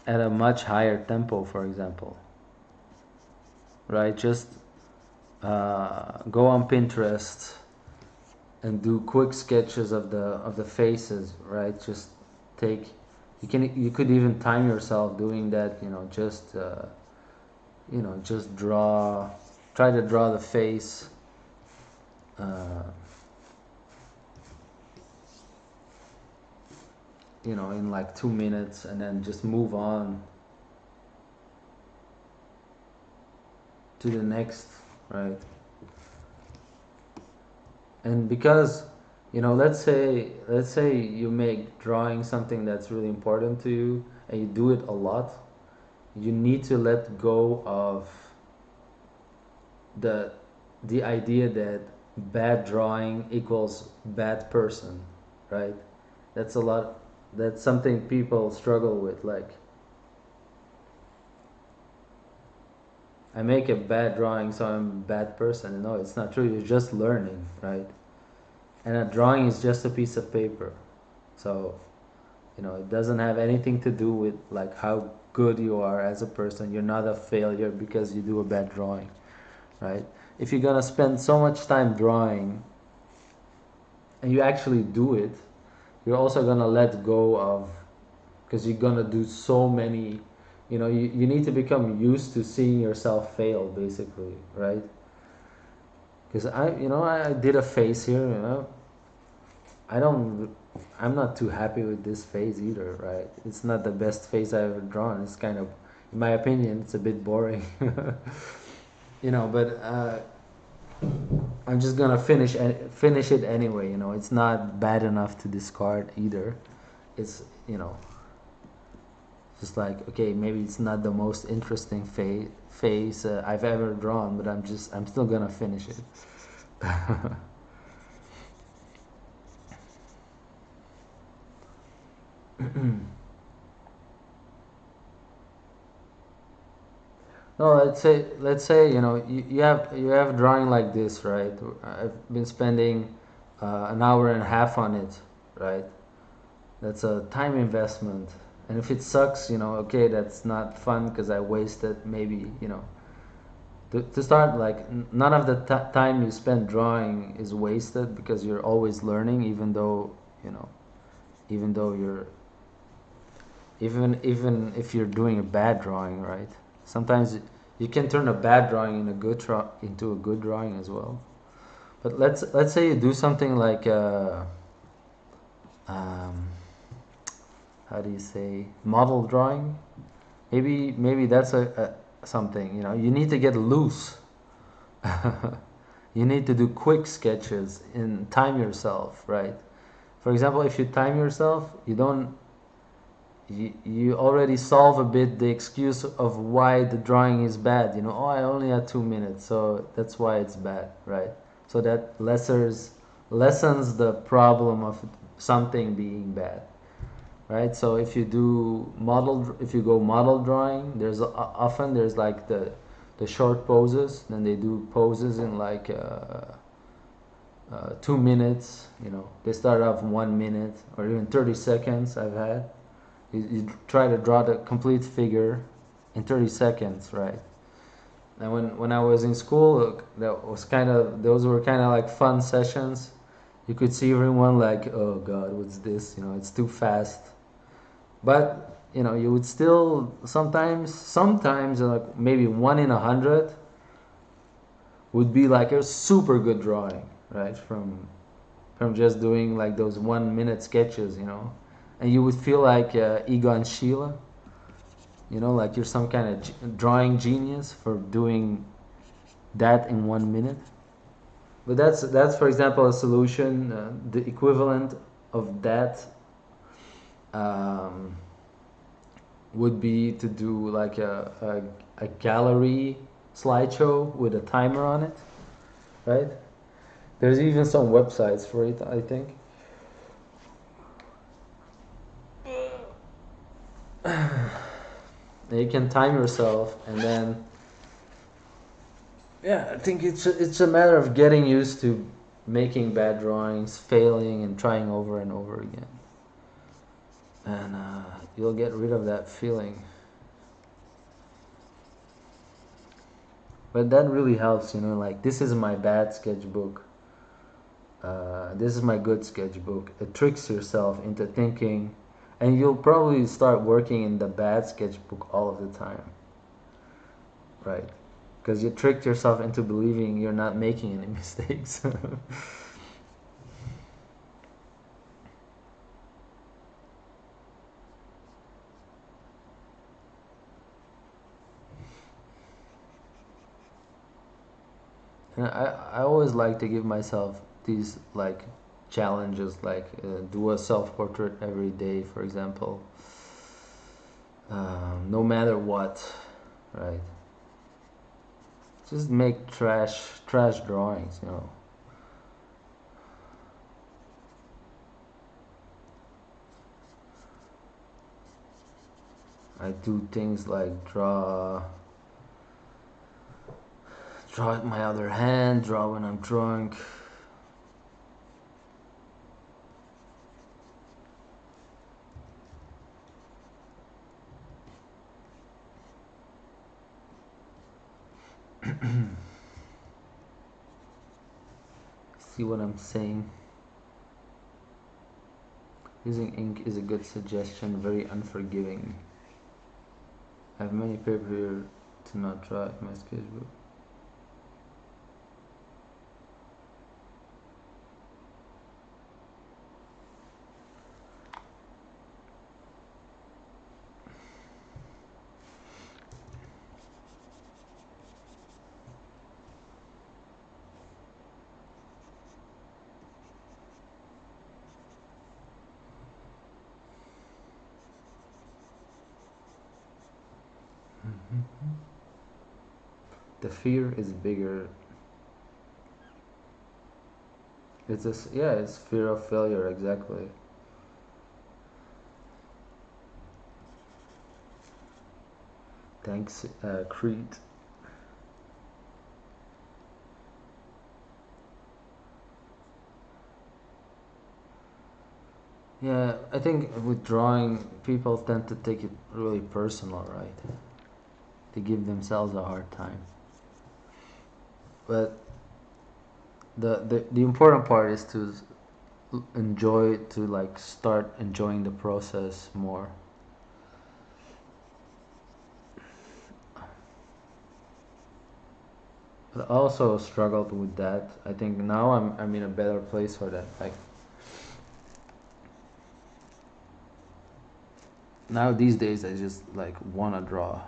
at a much higher tempo, for example, right? Just go on Pinterest and do quick sketches of the faces, right? Just take you could even time yourself doing that, just try to draw the face uh, in like 2 minutes, and then just move on to the next, right? And because let's say you make drawing something that's really important to you, and you do it a lot, you need to let go of the the idea that bad drawing equals bad person, right? That's a lot. That's something people struggle with. Like, I make a bad drawing, so I'm a bad person. No, it's not true. You're just learning, right? And a drawing is just a piece of paper. So, it doesn't have anything to do with like how good you are as a person. You're not a failure because you do a bad drawing, right? If you're gonna spend so much time drawing and you actually do it, you're also gonna let go of, because you're gonna do so many, you need to become used to seeing yourself fail, basically, right? Because I did a face here, I don't I'm not too happy with this face either, right? It's not the best face I've ever drawn. It's kind of, in my opinion, it's a bit boring. But I'm just gonna finish it anyway. It's not bad enough to discard either. It's just like, okay, maybe it's not the most interesting face I've ever drawn, but I'm still gonna finish it. No, let's say you have a drawing like this, right? I've been spending an hour and a half on it, right? That's a time investment, and if it sucks, okay, that's not fun because I wasted maybe, to start, like, none of the time you spend drawing is wasted because you're always learning, you know even though you're even if you're doing a bad drawing, right? Sometimes you can turn a bad drawing into a good drawing as well. But let's say you do something like um, how do you say, model drawing? Maybe that's a something. You need to get loose. You need to do quick sketches and time yourself, right? For example, if you time yourself, you already solve a bit the excuse of why the drawing is bad. Oh, I only had 2 minutes, so that's why it's bad, right? So that lessens the problem of something being bad, right? So if you go model drawing, often there's like the short poses, then they do poses in like 2 minutes. They start off 1 minute or even 30 seconds. I've had you try to draw the complete figure in 30 seconds, right? And when I was in school, those were kind of like fun sessions. You could see everyone like, oh God, what's this? You know, it's too fast. But you know, you would still sometimes like maybe 1 in 100 would be like a super good drawing, right? From just doing like those 1 minute sketches, you know, and you would feel like Egon Schiele, you know, like you're some kind of drawing genius for doing that in 1 minute. But that's for example a solution. The equivalent of that um, would be to do like a gallery slideshow with a timer on it, right? There's even some websites for it, I think. You can time yourself, and then yeah, I think it's a matter of getting used to making bad drawings, failing, and trying over and over again, and you'll get rid of that feeling. But that really helps, you know. Like this is my bad sketchbook. This is my good sketchbook. It tricks yourself into thinking, and you'll probably start working in the bad sketchbook all of the time, right? Because you tricked yourself into believing you're not making any mistakes. And I always like to give myself these like challenges, like do a self portrait every day, for example. No matter what, right? Just make trash drawings, you know. I do things like draw with my other hand, draw when I'm drunk. See what I'm saying? Using ink is a good suggestion, very unforgiving. I have many paper here to not draw at my sketchbook. The fear is bigger. It's fear of failure, exactly. Thanks, Crete. Yeah, I think with drawing, people tend to take it really personal, right? They give themselves a hard time. But the important part is to enjoy, to like start enjoying the process more. But I also struggled with that. I think now I'm in a better place for that. Like now these days I just like wanna draw.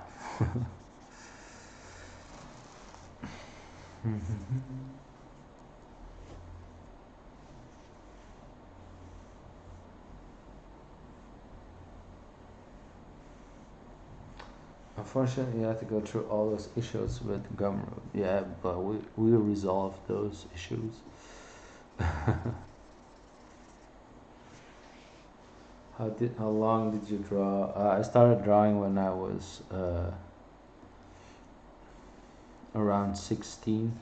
Unfortunately, you have to go through all those issues with the government. Yeah, but we resolved those issues. How long did you draw? I started drawing when I was around 16.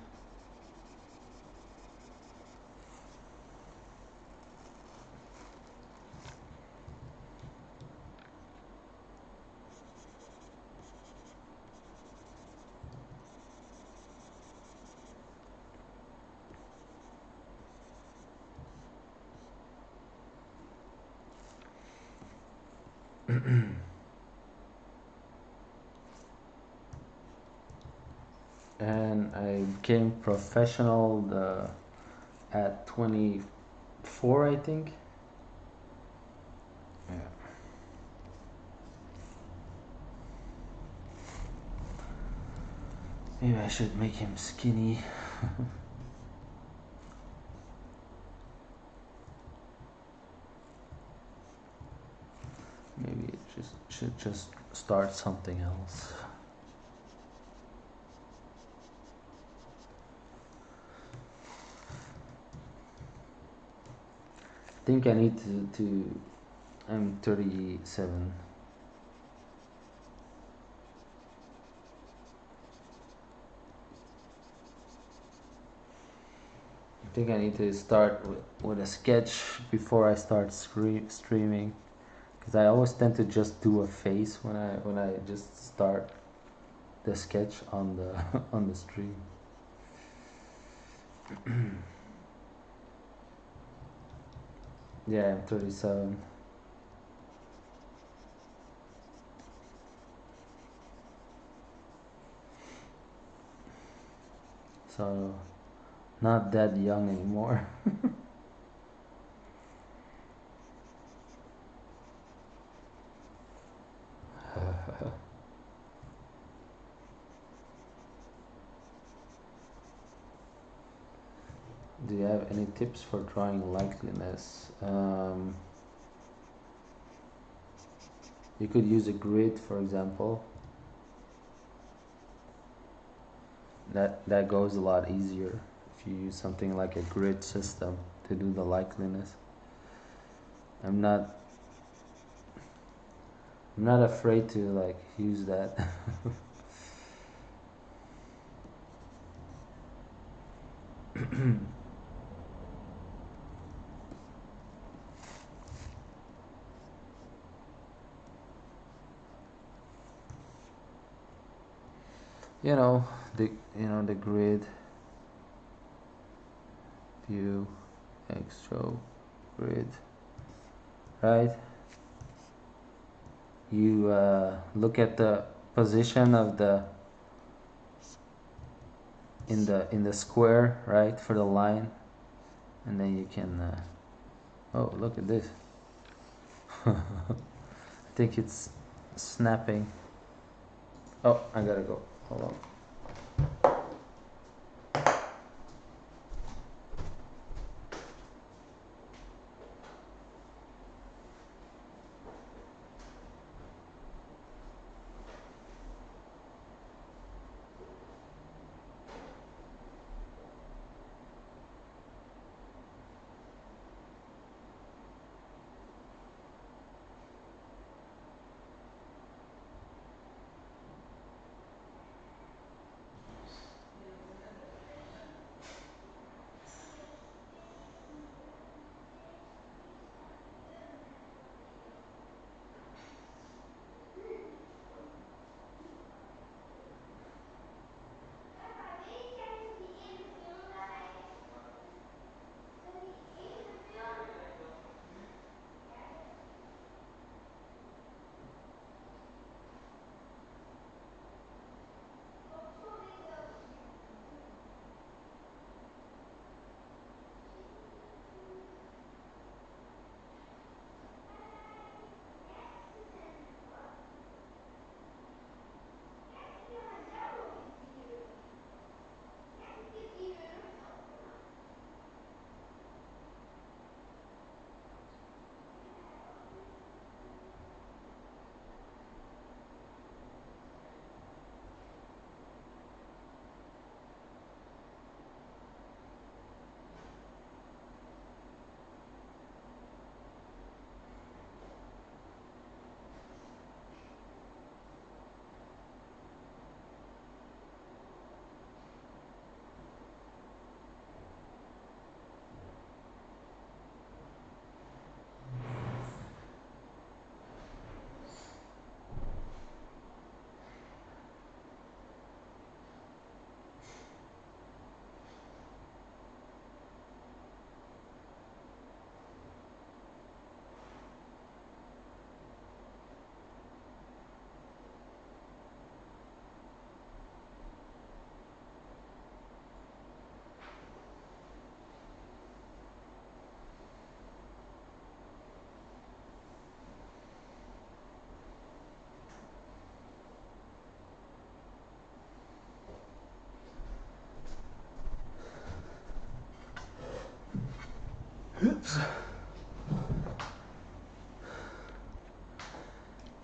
And I became professional at 24, I think. Yeah. Maybe I should make him skinny. Maybe it just should just start something else. I think I need to I'm 37. I think I need to start with a sketch before I start streaming, because I always tend to just do a face when I just start the sketch on the on the stream. Yeah, I'm 37. So not that young anymore. Do you have any tips for drawing likeliness? You could use a grid, for example. That goes a lot easier if you use something like a grid system to do the likeliness. I'm not I'm not afraid to like use that. you know the the grid view show grid, right? You look at the position of the in the square, right, for the line, and then you can oh, look at this. I think it's snapping. Oh, I gotta go, hold on.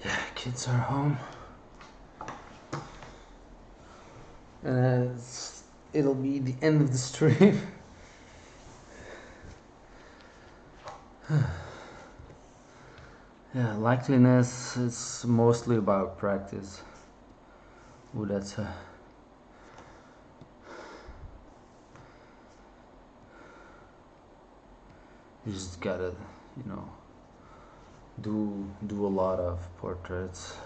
Yeah, kids are home. And it'll be the end of the stream. Yeah, likeliness is mostly about practice. Ooh, that's a. You just gotta, you know, do a lot of portraits,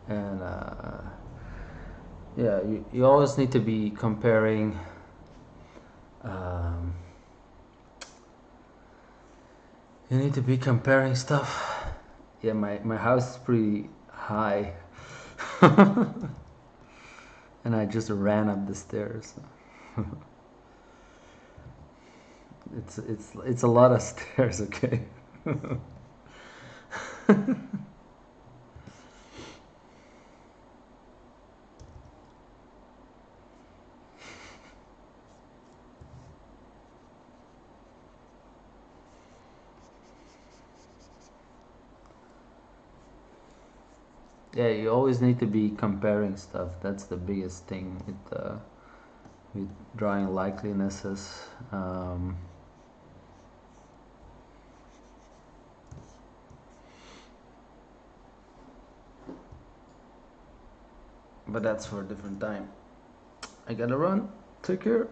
and yeah, you always need to be comparing. Um, you need to be comparing stuff. Yeah, my house is pretty high, and I just ran up the stairs. It's a lot of stairs, okay. Yeah, you always need to be comparing stuff. That's the biggest thing with drawing likelinesses. But that's for a different time. I gotta run. Take care.